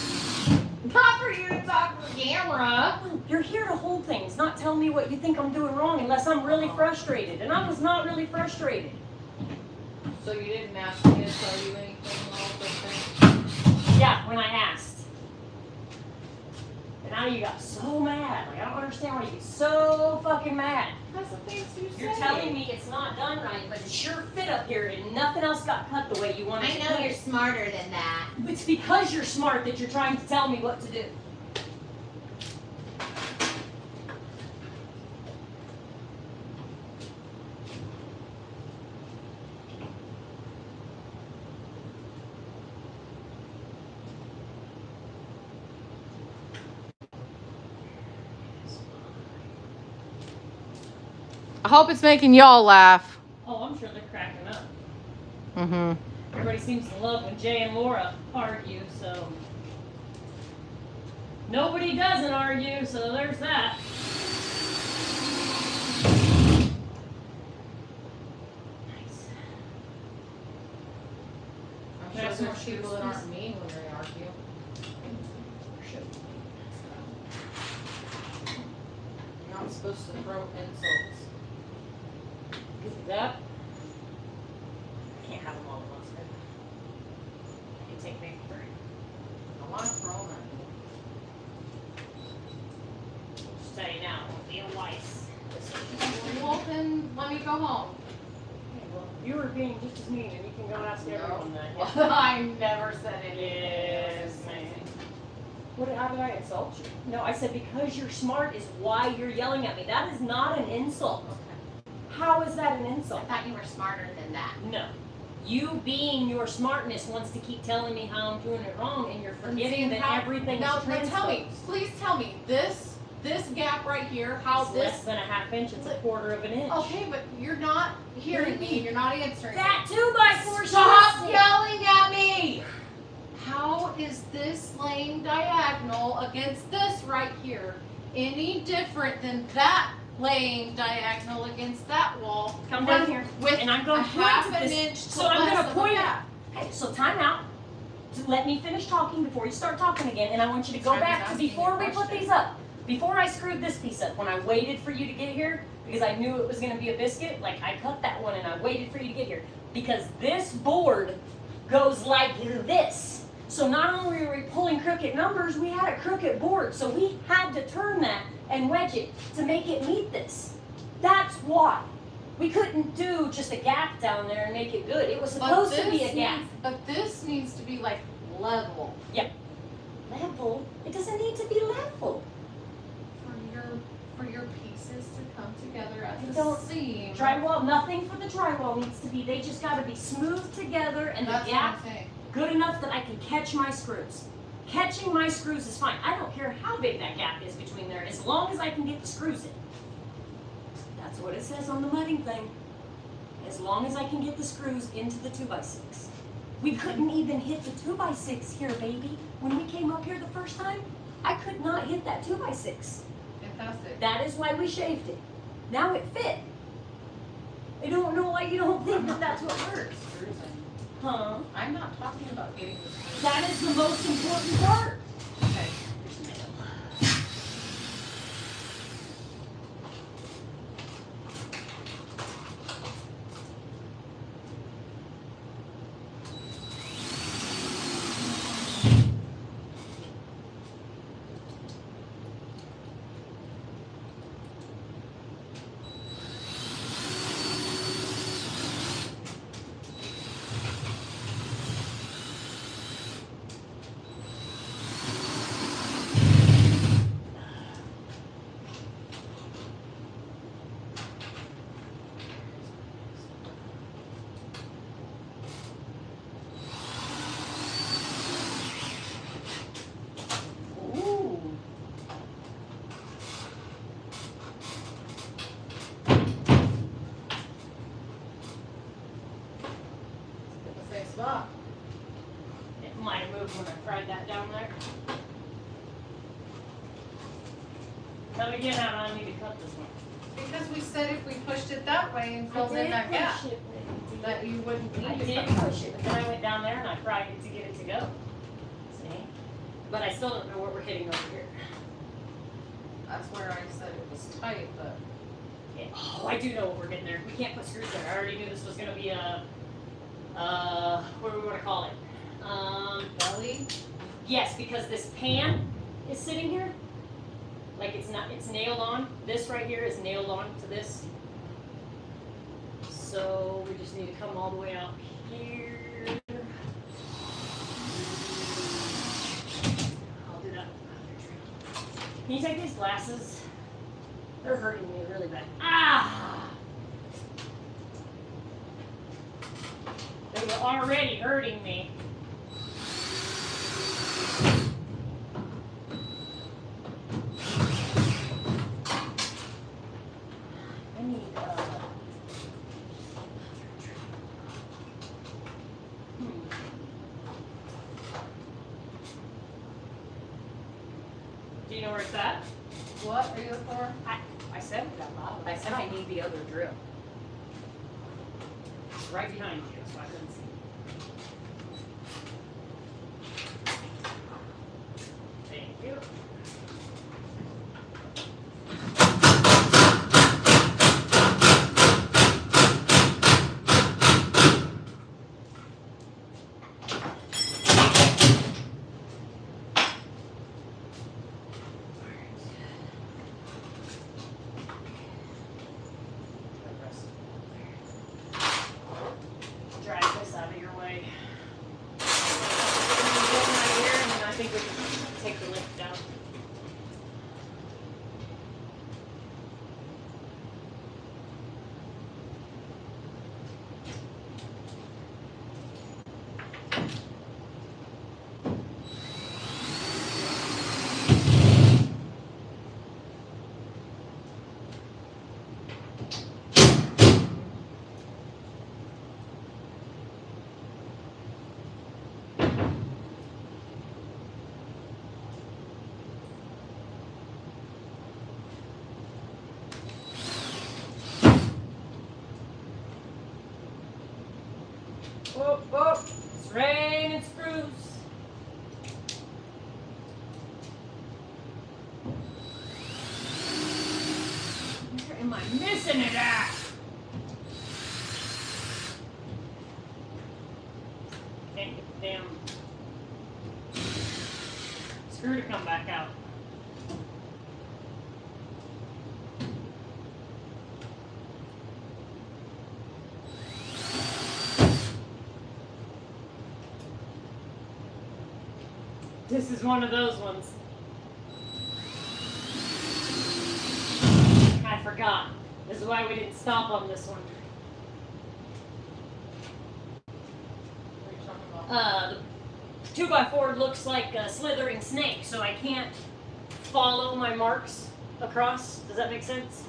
[SPEAKER 2] Not for you to talk to the camera.
[SPEAKER 1] You're here to hold things, not tell me what you think I'm doing wrong unless I'm really frustrated. And I was not really frustrated.
[SPEAKER 2] So you didn't ask me to tell you anything all the thing?
[SPEAKER 1] Yeah, when I asked. And now you got so mad. Like, I don't understand why you get so fucking mad.
[SPEAKER 2] That's the things you say.
[SPEAKER 1] You're telling me it's not done right, but it sure fit up here and nothing else got cut the way you wanted
[SPEAKER 3] I
[SPEAKER 1] to
[SPEAKER 3] know
[SPEAKER 1] cut
[SPEAKER 3] you're
[SPEAKER 1] it.
[SPEAKER 3] smarter than that.
[SPEAKER 1] It's because you're smart that you're trying to tell me what to do.
[SPEAKER 2] I hope it's making y'all laugh.
[SPEAKER 1] Oh, I'm sure they're cracking up.
[SPEAKER 2] Mm-hmm.
[SPEAKER 1] Everybody seems to love when Jay and Laura argue, so. Nobody doesn't argue, so there's that. Nice.
[SPEAKER 2] I'm sure there's people that aren't mean when they argue. You're not supposed to throw insults.
[SPEAKER 1] That. Can't have them all at once, right? I can take maybe 3.
[SPEAKER 2] I want to throw them.
[SPEAKER 1] Just be a wise decision.
[SPEAKER 2] Well, then let me go home.
[SPEAKER 1] Okay, well, you were being just as mean, and you can go ask everyone that.
[SPEAKER 2] Well, I never said anything.
[SPEAKER 1] Yes, ma'am. How did I insult you? No, I said because you're smart is why you're yelling at me. That is not an insult. How is that an
[SPEAKER 2] I
[SPEAKER 1] insult?
[SPEAKER 2] thought you were smarter than that.
[SPEAKER 1] No. You being your smartness wants to keep telling me how I'm doing it wrong, and you're forgetting that everything
[SPEAKER 2] Now,
[SPEAKER 1] is
[SPEAKER 2] now tell me,
[SPEAKER 1] transposed.
[SPEAKER 2] please tell me, this gap right here, how
[SPEAKER 1] It's
[SPEAKER 2] this.
[SPEAKER 1] less than a half inch, it's a quarter of an inch.
[SPEAKER 2] Okay, but you're not hearing me and you're not answering.
[SPEAKER 1] That 2x4
[SPEAKER 2] Stop
[SPEAKER 1] should-
[SPEAKER 2] yelling at me! How is this laying diagonal against this right here any different than that laying diagonal against that wall?
[SPEAKER 1] Come down here,
[SPEAKER 2] with
[SPEAKER 1] and I'm going
[SPEAKER 2] a
[SPEAKER 1] to point
[SPEAKER 2] half
[SPEAKER 1] at
[SPEAKER 2] an
[SPEAKER 1] this.
[SPEAKER 2] inch
[SPEAKER 1] So I'm
[SPEAKER 2] less
[SPEAKER 1] going to
[SPEAKER 2] of a
[SPEAKER 1] point
[SPEAKER 2] gap.
[SPEAKER 1] at. Okay, so time out. Just let me finish talking before you start talking again, and I want you to go
[SPEAKER 2] I was
[SPEAKER 1] back to
[SPEAKER 2] asking you
[SPEAKER 1] before
[SPEAKER 2] a
[SPEAKER 1] we put
[SPEAKER 2] question.
[SPEAKER 1] these up. Before I screwed this piece up, when I waited for you to get here, because I knew it was going to be a biscuit, like I cut that one and I waited for you to get here. Because this board goes like this. So not only were we pulling crooked numbers, we had a crooked board. So we had to turn that and wedge it to make it meet this. That's why. We couldn't do just a gap down there and make it good. It was supposed to be a gap.
[SPEAKER 2] But this needs to be like level
[SPEAKER 1] Level? It doesn't need to be level.
[SPEAKER 2] for your pieces to come together at
[SPEAKER 1] You
[SPEAKER 2] the
[SPEAKER 1] don't-
[SPEAKER 2] seam.
[SPEAKER 1] Drywall, nothing for the drywall needs to be. They just got to be smooth together and
[SPEAKER 2] That's
[SPEAKER 1] the
[SPEAKER 2] what
[SPEAKER 1] gap
[SPEAKER 2] I'm saying.
[SPEAKER 1] good enough that I can catch my screws. Catching my screws is fine. I don't care how big that gap is between there, as long as I can get the screws in. That's what it says on the mudding thing. As long as I can get the screws into the 2x6. We couldn't even hit the 2x6 here, baby. When we came up here the first time, I could not hit that 2x6.
[SPEAKER 2] Fantastic.
[SPEAKER 1] That is why we shaved it. Now it fit. I don't know why you don't think that that's what hurts. Huh?
[SPEAKER 2] I'm not talking about getting the screws.
[SPEAKER 1] That is the most important part.
[SPEAKER 2] Okay.
[SPEAKER 1] Ooh.
[SPEAKER 2] The same spot.
[SPEAKER 1] It might have moved when I fried that down there. Tell me again how I need to cut this one.
[SPEAKER 2] Because we said if we pushed it that way and filled in that gap, that you wouldn't need
[SPEAKER 1] I
[SPEAKER 2] to
[SPEAKER 1] did
[SPEAKER 2] cut.
[SPEAKER 1] push it, but then I went down there and I fried it to get it to go. See? But I still don't know what we're hitting over here.
[SPEAKER 2] That's where I said it was tight, but
[SPEAKER 1] Yeah. Oh, I do know what we're getting there. We can't put screws there. I already knew this was gonna be a, what do we wanna call it?
[SPEAKER 2] belly.
[SPEAKER 1] Yes, because this pan is sitting here. Like it's nailed on. This right here is nailed on to this. So we just need to come all the way out here. I'll do that. Can you take these glasses? They're hurting me really bad. Ah! They were already hurting me. I need, Do you know where it's at?
[SPEAKER 2] What are you looking for?
[SPEAKER 1] I said it out loud, but I said I need the other drill. It's right behind you, so I couldn't see. Thank you. screws. Where am I missing it at? Can't get the damn screw to come back out. This is one of those ones. I forgot. This is why we didn't stop on this one.
[SPEAKER 2] What are you talking about?
[SPEAKER 1] The 2x4 looks like a slithering snake, so I can't follow my marks across. Does that make sense?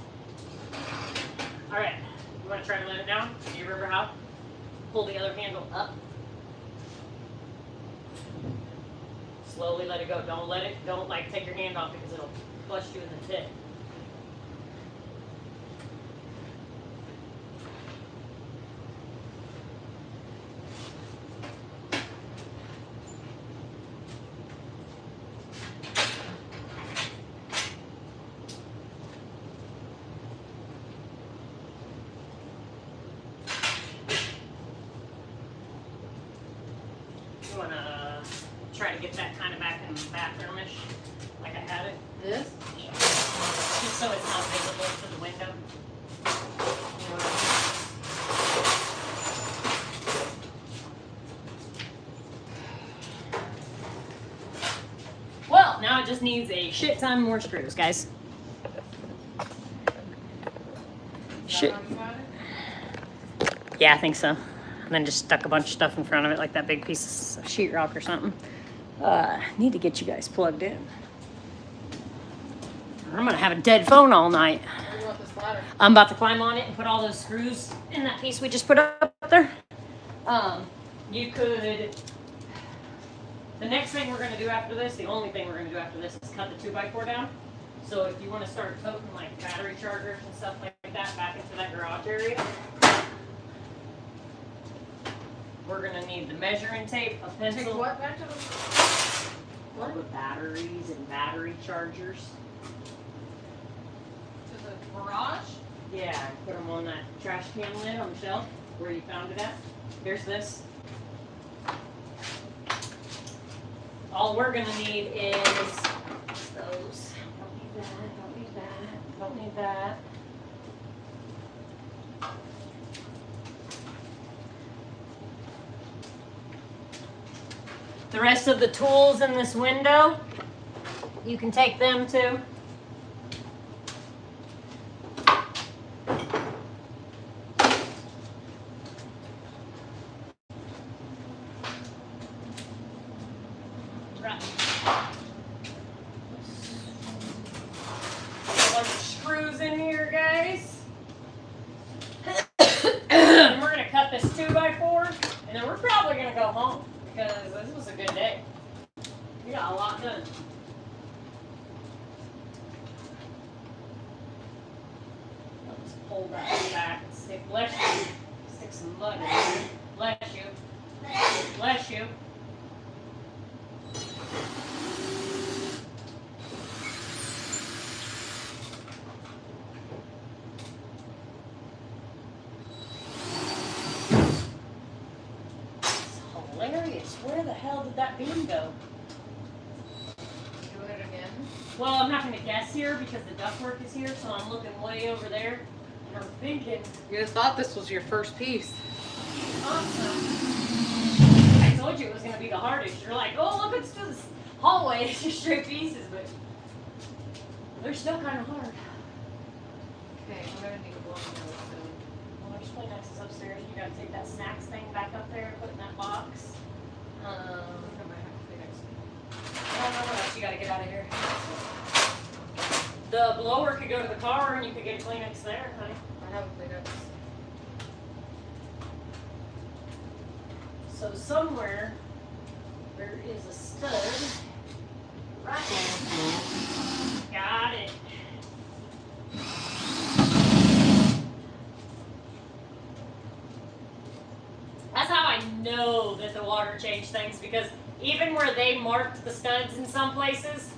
[SPEAKER 1] Alright, you want to try to let it down? Do you remember how? Pull the other handle up. Slowly let it go. Don't like take your hand off because it'll flush you in the tit. You wanna try to get that kind of back in the bathroomish, like I had it.
[SPEAKER 2] This?
[SPEAKER 1] Yeah. Just so it's not visible to the window. Well, now it just needs a shit ton more screws, guys. Shit.
[SPEAKER 2] How you got it?
[SPEAKER 1] Yeah, I think so. And then just stuck a bunch of stuff in front of it, like that big piece of sheetrock or something. Need to get you guys plugged in. I'm gonna have a dead phone all night.
[SPEAKER 2] Where do you want this ladder?
[SPEAKER 1] I'm about to climb on it and put all those screws in that piece we just put up there. You could, the next thing we're gonna do after this, the only thing we're gonna do after this is cut the 2x4 down. So if you wanna start toting like battery chargers and stuff like that back into that garage area, we're gonna need the measuring tape, a pencil.
[SPEAKER 2] Take what back to the...
[SPEAKER 1] What? With batteries and battery chargers.
[SPEAKER 2] To the garage?
[SPEAKER 1] Yeah, put them on that trash can lid on the shelf where you found it at. Here's this. All we're gonna need is those. Don't need that, don't need that, don't need that. The rest of the tools in this window, you can take them too. Right. A bunch of screws in here, guys. And we're gonna cut this 2x4, and then we're probably gonna go home. Because this was a good day. We got a lot done. I'll just pull that back and stick, bless you, stick some mud in there. Bless you. Bless you. Hilarious. Where the hell did that beam go?
[SPEAKER 2] Doing it again?
[SPEAKER 1] Well, I'm not going to guess here because the ductwork is here, so I'm looking way over there. And I'm thinking,
[SPEAKER 2] You just thought this was your first piece.
[SPEAKER 1] awesome. I told you it was going to be the hardest. You're like, oh, look, it's just this hallway. It's just straight pieces, but they're still kind of hard.
[SPEAKER 2] Okay, I'm gonna need a blow nose soon.
[SPEAKER 1] Well, there's Kleenex is upstairs. You got to take that snacks thing back up there and put it in that box.
[SPEAKER 2] I might have to next week.
[SPEAKER 1] I don't know what else you got to get out of here. The blower could go to the car and you could get a Kleenex there, honey.
[SPEAKER 2] I have a Kleenex.
[SPEAKER 1] So somewhere there is a stud. Right there. Got it. That's how I know that the water start to change things because even where they marked the studs in some places,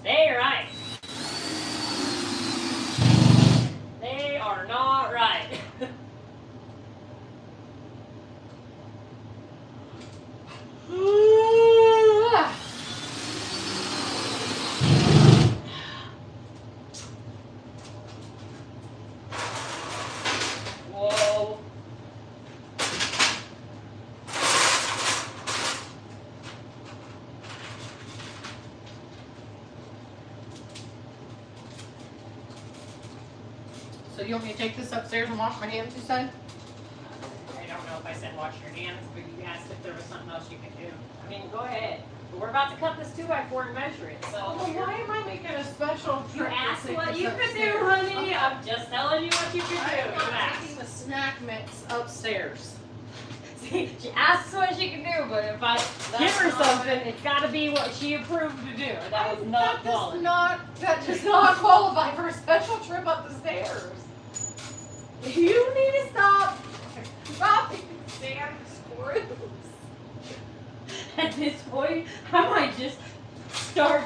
[SPEAKER 1] they are right. They are not right. Whoa.
[SPEAKER 2] So you want me to take this upstairs and wash my hands, you said?
[SPEAKER 1] I don't know if I said wash your hands, but you asked if there was something else you could do. I mean, go ahead. But we're about to cut this 2x4 and measure it, so.
[SPEAKER 2] Well, why am I making a special
[SPEAKER 1] You
[SPEAKER 2] trip to
[SPEAKER 1] asked
[SPEAKER 2] take
[SPEAKER 1] what
[SPEAKER 2] this
[SPEAKER 1] you could do,
[SPEAKER 2] upstairs?
[SPEAKER 1] honey. I'm just telling you what you could do.
[SPEAKER 2] I'm
[SPEAKER 1] You
[SPEAKER 2] not
[SPEAKER 1] asked.
[SPEAKER 2] taking the snack mix upstairs.
[SPEAKER 1] See, she asks what she can do, but if I give her
[SPEAKER 2] not
[SPEAKER 1] something, it's got to be what she approved to do. That was not quality.
[SPEAKER 2] That does not qualify for a special trip up the stairs. You need to stop dropping damn screws.
[SPEAKER 1] At this point, I might just start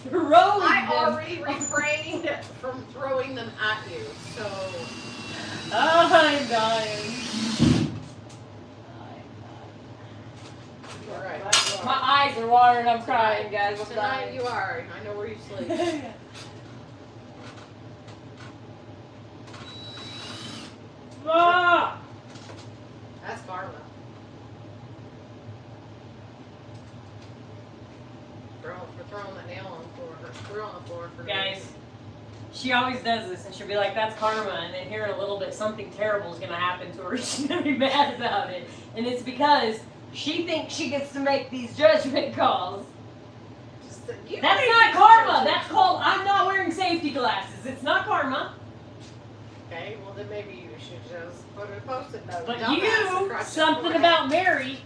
[SPEAKER 1] throwing
[SPEAKER 2] I
[SPEAKER 1] them.
[SPEAKER 2] already refrained from throwing them at you, so.
[SPEAKER 1] Oh, I'm dying.
[SPEAKER 2] All right.
[SPEAKER 1] My eyes are watering. I'm crying, guys. I'm
[SPEAKER 2] Tonight
[SPEAKER 1] dying.
[SPEAKER 2] you are. I know where you sleep.
[SPEAKER 1] Ah!
[SPEAKER 2] That's karma. For throwing that nail on the floor, or screw on the floor for
[SPEAKER 1] Guys, she always does this, and she'll be like, "That's karma," and then here in a little bit, something terrible is gonna happen to her. She's gonna be mad about it, and it's because she thinks she gets to make these judgment calls. That's not karma. That's called I'm not wearing safety glasses. It's not karma.
[SPEAKER 2] Okay, well then maybe you should just put a post-it note.
[SPEAKER 1] But
[SPEAKER 2] dumbass
[SPEAKER 1] you,
[SPEAKER 2] across your
[SPEAKER 1] something
[SPEAKER 2] forehead.
[SPEAKER 1] about Mary.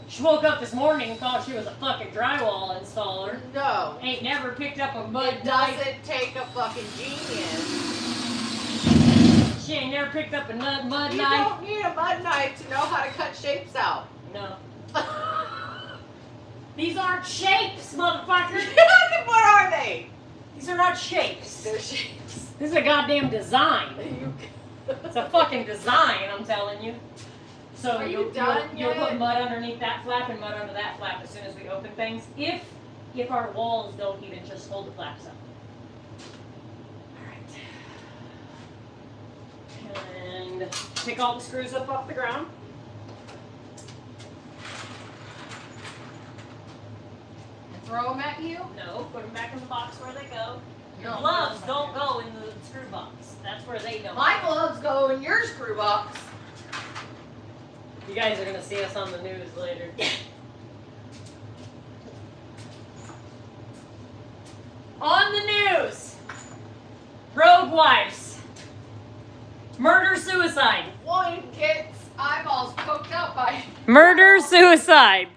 [SPEAKER 1] She woke up this morning and thought she was a fucking drywall installer.
[SPEAKER 2] No.
[SPEAKER 1] Ain't never picked up a mud
[SPEAKER 2] It
[SPEAKER 1] knife.
[SPEAKER 2] doesn't take a fucking genius.
[SPEAKER 1] She ain't never picked up a mud
[SPEAKER 2] You
[SPEAKER 1] knife.
[SPEAKER 2] don't need a mud knife to know how to cut shapes out.
[SPEAKER 1] No. These aren't shapes, motherfucker.
[SPEAKER 2] What are they?
[SPEAKER 1] These are not shapes.
[SPEAKER 2] They're shapes.
[SPEAKER 1] This is a goddamn design.
[SPEAKER 2] You-
[SPEAKER 1] It's a fucking design, I'm telling you. So
[SPEAKER 2] Are you done
[SPEAKER 1] you'll
[SPEAKER 2] yet?
[SPEAKER 1] put mud underneath that flap and mud under that flap as soon as we open things. If our walls don't even just hold the flaps up. Alright. And pick all the screws up off the ground.
[SPEAKER 2] Throw them at you?
[SPEAKER 1] No, put them back in the box where they go. Your
[SPEAKER 2] No.
[SPEAKER 1] gloves don't go in the screw box. That's where they go.
[SPEAKER 2] My gloves go in your screw box.
[SPEAKER 1] You guys are gonna see us on the news later. On the news, rogue wives, murder suicide.
[SPEAKER 2] One gets eyeballs poked out by.
[SPEAKER 1] Murder suicide.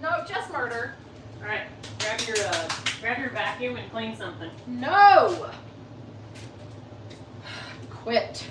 [SPEAKER 2] No, just murder.
[SPEAKER 1] All right, grab your vacuum and clean something.
[SPEAKER 2] No. Quit.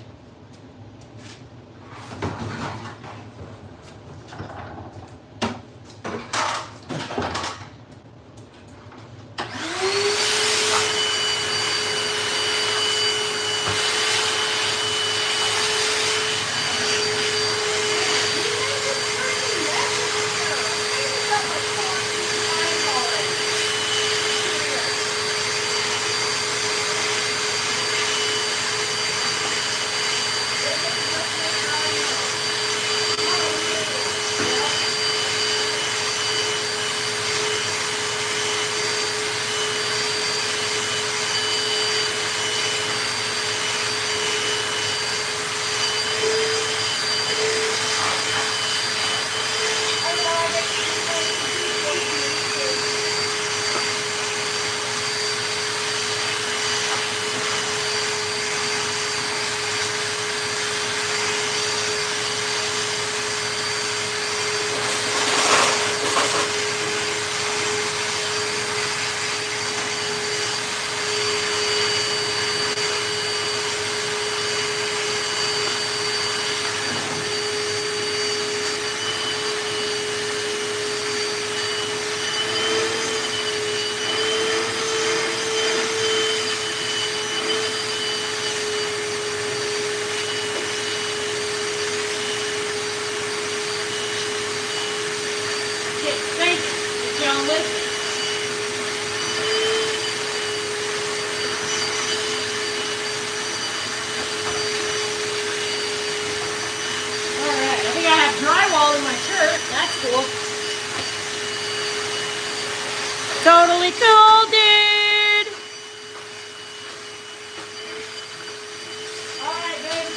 [SPEAKER 1] on my shirt. That's cool. Totally cool, dude.
[SPEAKER 2] All right, babe.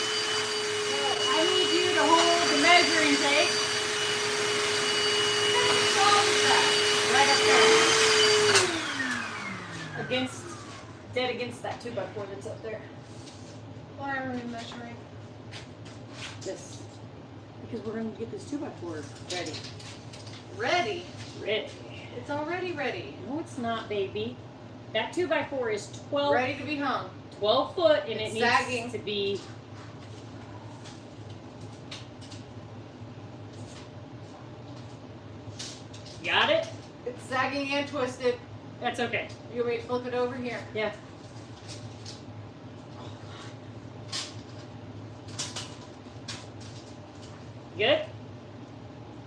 [SPEAKER 2] I need you to hold the measuring tape.
[SPEAKER 1] Right up there. Dead against that 2x4 that's up there.
[SPEAKER 2] Why are we measuring?
[SPEAKER 1] This. Because we're going to get this 2x4 ready.
[SPEAKER 2] Ready.
[SPEAKER 1] Ready.
[SPEAKER 2] It's already ready.
[SPEAKER 1] No, it's not, baby. That 2x4 is 12,
[SPEAKER 2] Ready to be hung.
[SPEAKER 1] 12 foot, and
[SPEAKER 2] It's
[SPEAKER 1] it needs
[SPEAKER 2] sagging.
[SPEAKER 1] to be. Got it?
[SPEAKER 2] It's sagging and twisted.
[SPEAKER 1] That's okay.
[SPEAKER 2] You want me to flip it over here?
[SPEAKER 1] Yeah. Good?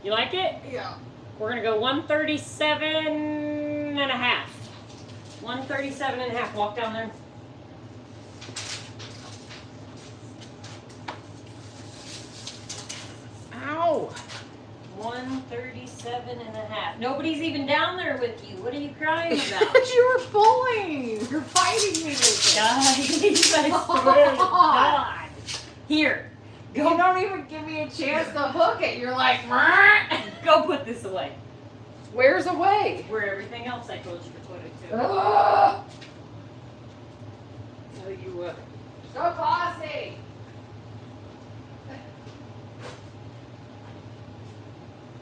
[SPEAKER 1] You like it?
[SPEAKER 2] Yeah.
[SPEAKER 1] We're gonna go 137 and a half. 137 and a half. Walk down there.
[SPEAKER 2] Ow.
[SPEAKER 1] 137 and a half. Nobody's even down there with you. What are you crying about?
[SPEAKER 2] Because you were pulling. You're fighting me with it.
[SPEAKER 1] Guys, I swear to God. Here,
[SPEAKER 2] You don't even give me a chance to hook it. You're like, "Meh."
[SPEAKER 1] go put this away.
[SPEAKER 2] Where's away?
[SPEAKER 1] Where everything else I told you to put it to.
[SPEAKER 2] Ugh.
[SPEAKER 1] So you,
[SPEAKER 2] So classy.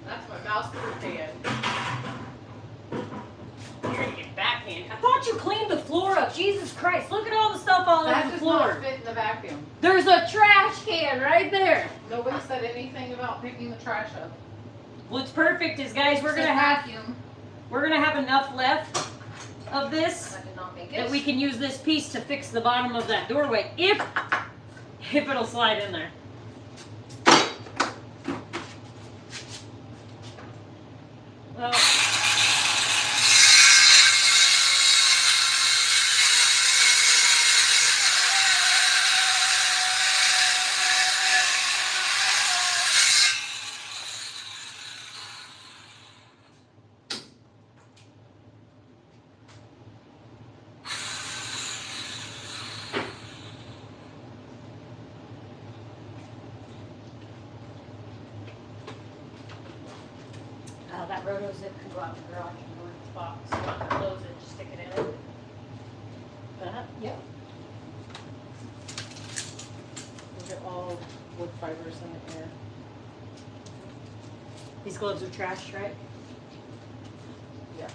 [SPEAKER 2] That's my mouse proof hand.
[SPEAKER 1] you're gonna get backhand. I thought you cleaned the floor up. Jesus Christ, look at all the stuff all
[SPEAKER 2] That
[SPEAKER 1] over the
[SPEAKER 2] does
[SPEAKER 1] floor.
[SPEAKER 2] not fit in the vacuum.
[SPEAKER 1] There's a trash can right there.
[SPEAKER 2] Nobody said anything about picking the trash up.
[SPEAKER 1] What's perfect is, guys, we're gonna have enough left of this
[SPEAKER 2] I did not make
[SPEAKER 1] that
[SPEAKER 2] it.
[SPEAKER 1] we can use this piece to fix the bottom of that doorway if it'll slide in there. Well, that roto zip can go out in the garage and go in the box. So I'm not gonna close it, just stick it in it. Yep.
[SPEAKER 2] Those are all wood fibers in the air.
[SPEAKER 1] These gloves are trash, right?
[SPEAKER 2] Yeah.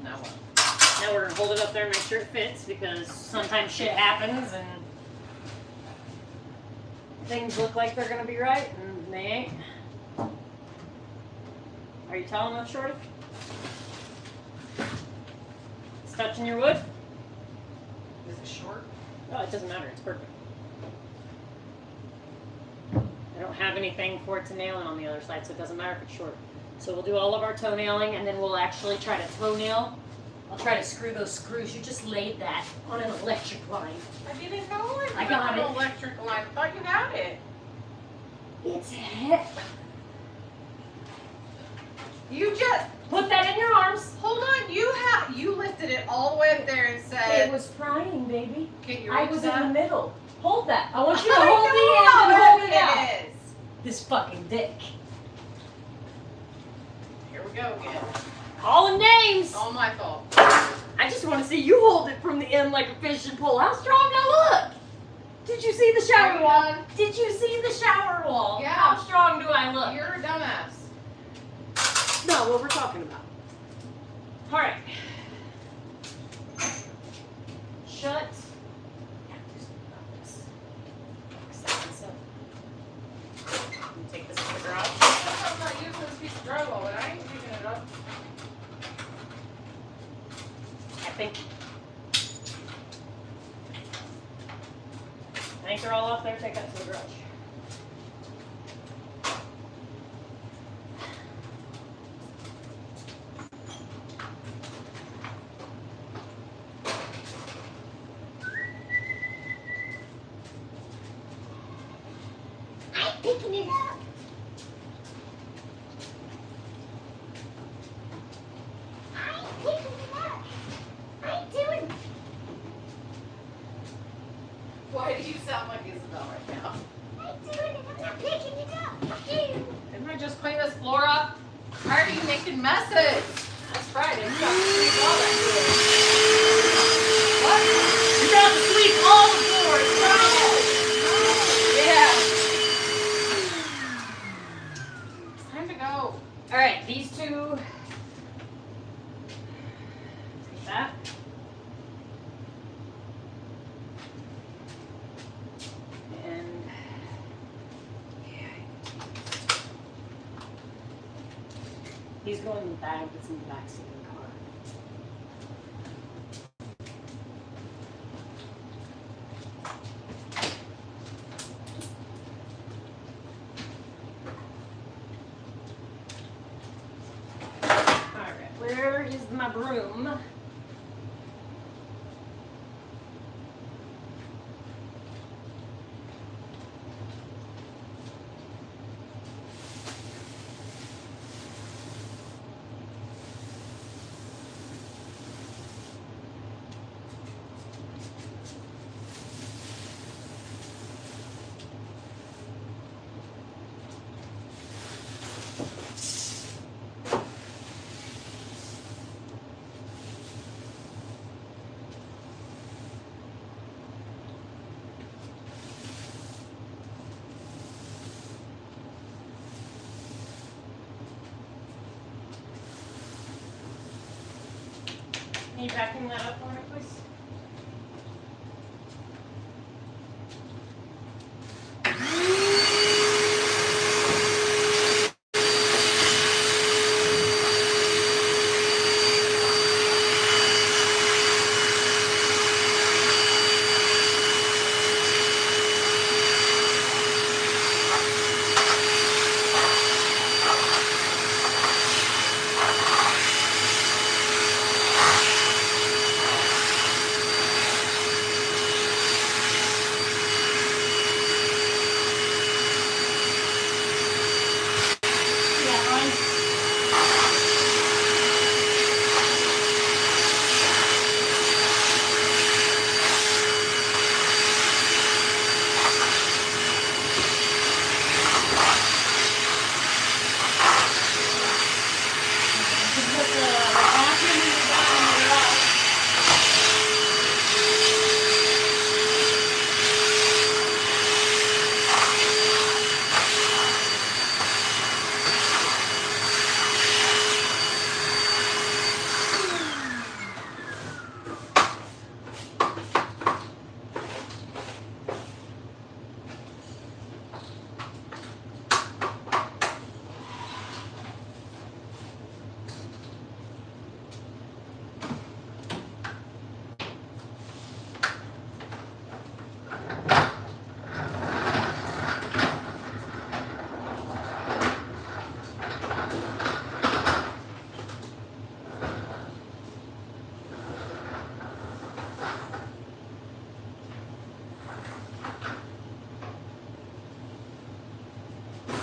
[SPEAKER 2] Now what?
[SPEAKER 1] Now we're gonna hold it up there and make sure it fits because sometimes shit happens and things look like they're gonna be right and they ain't. Are you tall enough, Shorty? It's touching your wood?
[SPEAKER 2] Is it short?
[SPEAKER 1] Oh, it doesn't matter. It's perfect. I don't have anything for it to nail in on the other side, so it doesn't matter if it's short. So we'll do all of our toenailing, and then we'll actually try to toenail. I'll try to screw those screws. You just laid that on an electric line.
[SPEAKER 2] I didn't know it.
[SPEAKER 1] I got
[SPEAKER 2] an
[SPEAKER 1] it.
[SPEAKER 2] electric line. I thought you had it.
[SPEAKER 1] It's heavy.
[SPEAKER 2] You just
[SPEAKER 1] Put that in your arms.
[SPEAKER 2] hold on. You lifted it all the way up there and
[SPEAKER 1] It
[SPEAKER 2] said,
[SPEAKER 1] was trying, baby.
[SPEAKER 2] "Can you
[SPEAKER 1] I
[SPEAKER 2] reach
[SPEAKER 1] was in the
[SPEAKER 2] that?"
[SPEAKER 1] middle. Hold that. I want you to
[SPEAKER 2] I
[SPEAKER 1] hold
[SPEAKER 2] know
[SPEAKER 1] the end
[SPEAKER 2] how
[SPEAKER 1] and hold it
[SPEAKER 2] heavy
[SPEAKER 1] out.
[SPEAKER 2] it is.
[SPEAKER 1] This fucking dick.
[SPEAKER 2] Here we go again.
[SPEAKER 1] Calling names.
[SPEAKER 2] It's all my fault.
[SPEAKER 1] I just want to see you hold it from the end like a fishing pole. How strong I look? Did you see the
[SPEAKER 2] Are
[SPEAKER 1] shower
[SPEAKER 2] you
[SPEAKER 1] wall?
[SPEAKER 2] done?
[SPEAKER 1] Did you see the shower wall?
[SPEAKER 2] Yeah.
[SPEAKER 1] How strong do I look?
[SPEAKER 2] You're a dumbass.
[SPEAKER 1] Not what we're talking about. All right. Shut. Yeah, do something about this. Set this up. Let me take this to the garage.
[SPEAKER 2] I'm not using this piece of drywall, but I ain't picking it up.
[SPEAKER 1] I think they're all off there. Take that to the garage.
[SPEAKER 3] I'm picking it up. I'm picking it up. I'm doing.
[SPEAKER 2] Why do you sound like Isabel right now?
[SPEAKER 3] I'm doing it. I'm not picking it up. Fuck you.
[SPEAKER 2] Didn't I just clean this floor up? Why are you making messes?
[SPEAKER 1] That's Friday. You got to sweep all that floor. What? You got to sweep all the floor. It's Friday.
[SPEAKER 2] Yeah. It's time to go.
[SPEAKER 1] All right, these two. Take that. And he's going in the bag that's in the back seat of the car. Alright, where is my broom? Can you vacuum that up for me, please?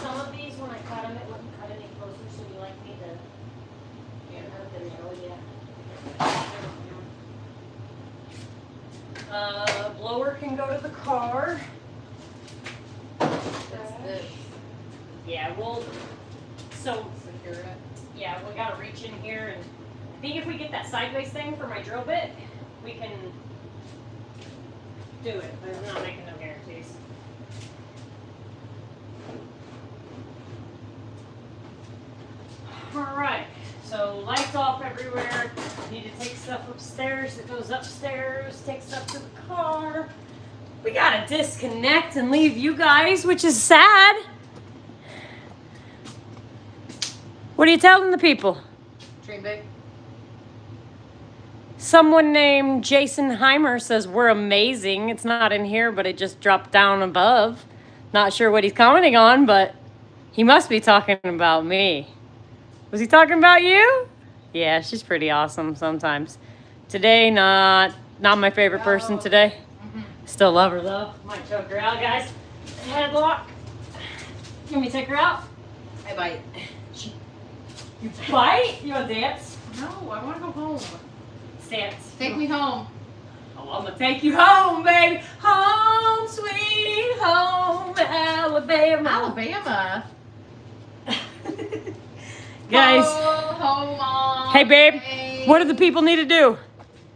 [SPEAKER 1] Some of these, when I cut them, it wouldn't cut any closer, so you like me to get rid of the nail yet. Blower can go to the car.
[SPEAKER 2] That's this.
[SPEAKER 1] Yeah, we'll, so,
[SPEAKER 2] Secure it.
[SPEAKER 1] yeah, we gotta reach in here, and I think if we get that sideways thing for my drill bit, we can do it, but I'm not making no guarantees. Alright, so lights off everywhere. Need to take stuff upstairs. It goes upstairs, take stuff to the car. We gotta disconnect and leave you guys, which is sad. What are you telling the people?
[SPEAKER 2] Dream big.
[SPEAKER 1] Someone named Jason Heimer says we're amazing. It's not in here, but it just dropped down above. Not sure what he's commenting on, but he must be talking about me. Was he talking about you? Yeah, she's pretty awesome sometimes. Today, not my favorite person today. Still love her though. Might choke her out, guys. Headlock. You want me to take her out?
[SPEAKER 2] I bite.
[SPEAKER 1] You bite? You want to dance?
[SPEAKER 2] No, I want to go home.
[SPEAKER 1] Dance.
[SPEAKER 2] Take me home.
[SPEAKER 1] Oh, I'm gonna take you home, baby. Home, sweet home, Alabama.
[SPEAKER 2] Alabama.
[SPEAKER 1] Guys.
[SPEAKER 2] Home on.
[SPEAKER 1] Hey, babe.
[SPEAKER 2] Way.
[SPEAKER 1] What do the people need to do?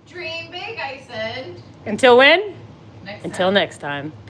[SPEAKER 2] Dream big, I said.
[SPEAKER 1] Until when?
[SPEAKER 2] Next
[SPEAKER 1] Until
[SPEAKER 2] time.
[SPEAKER 1] next time.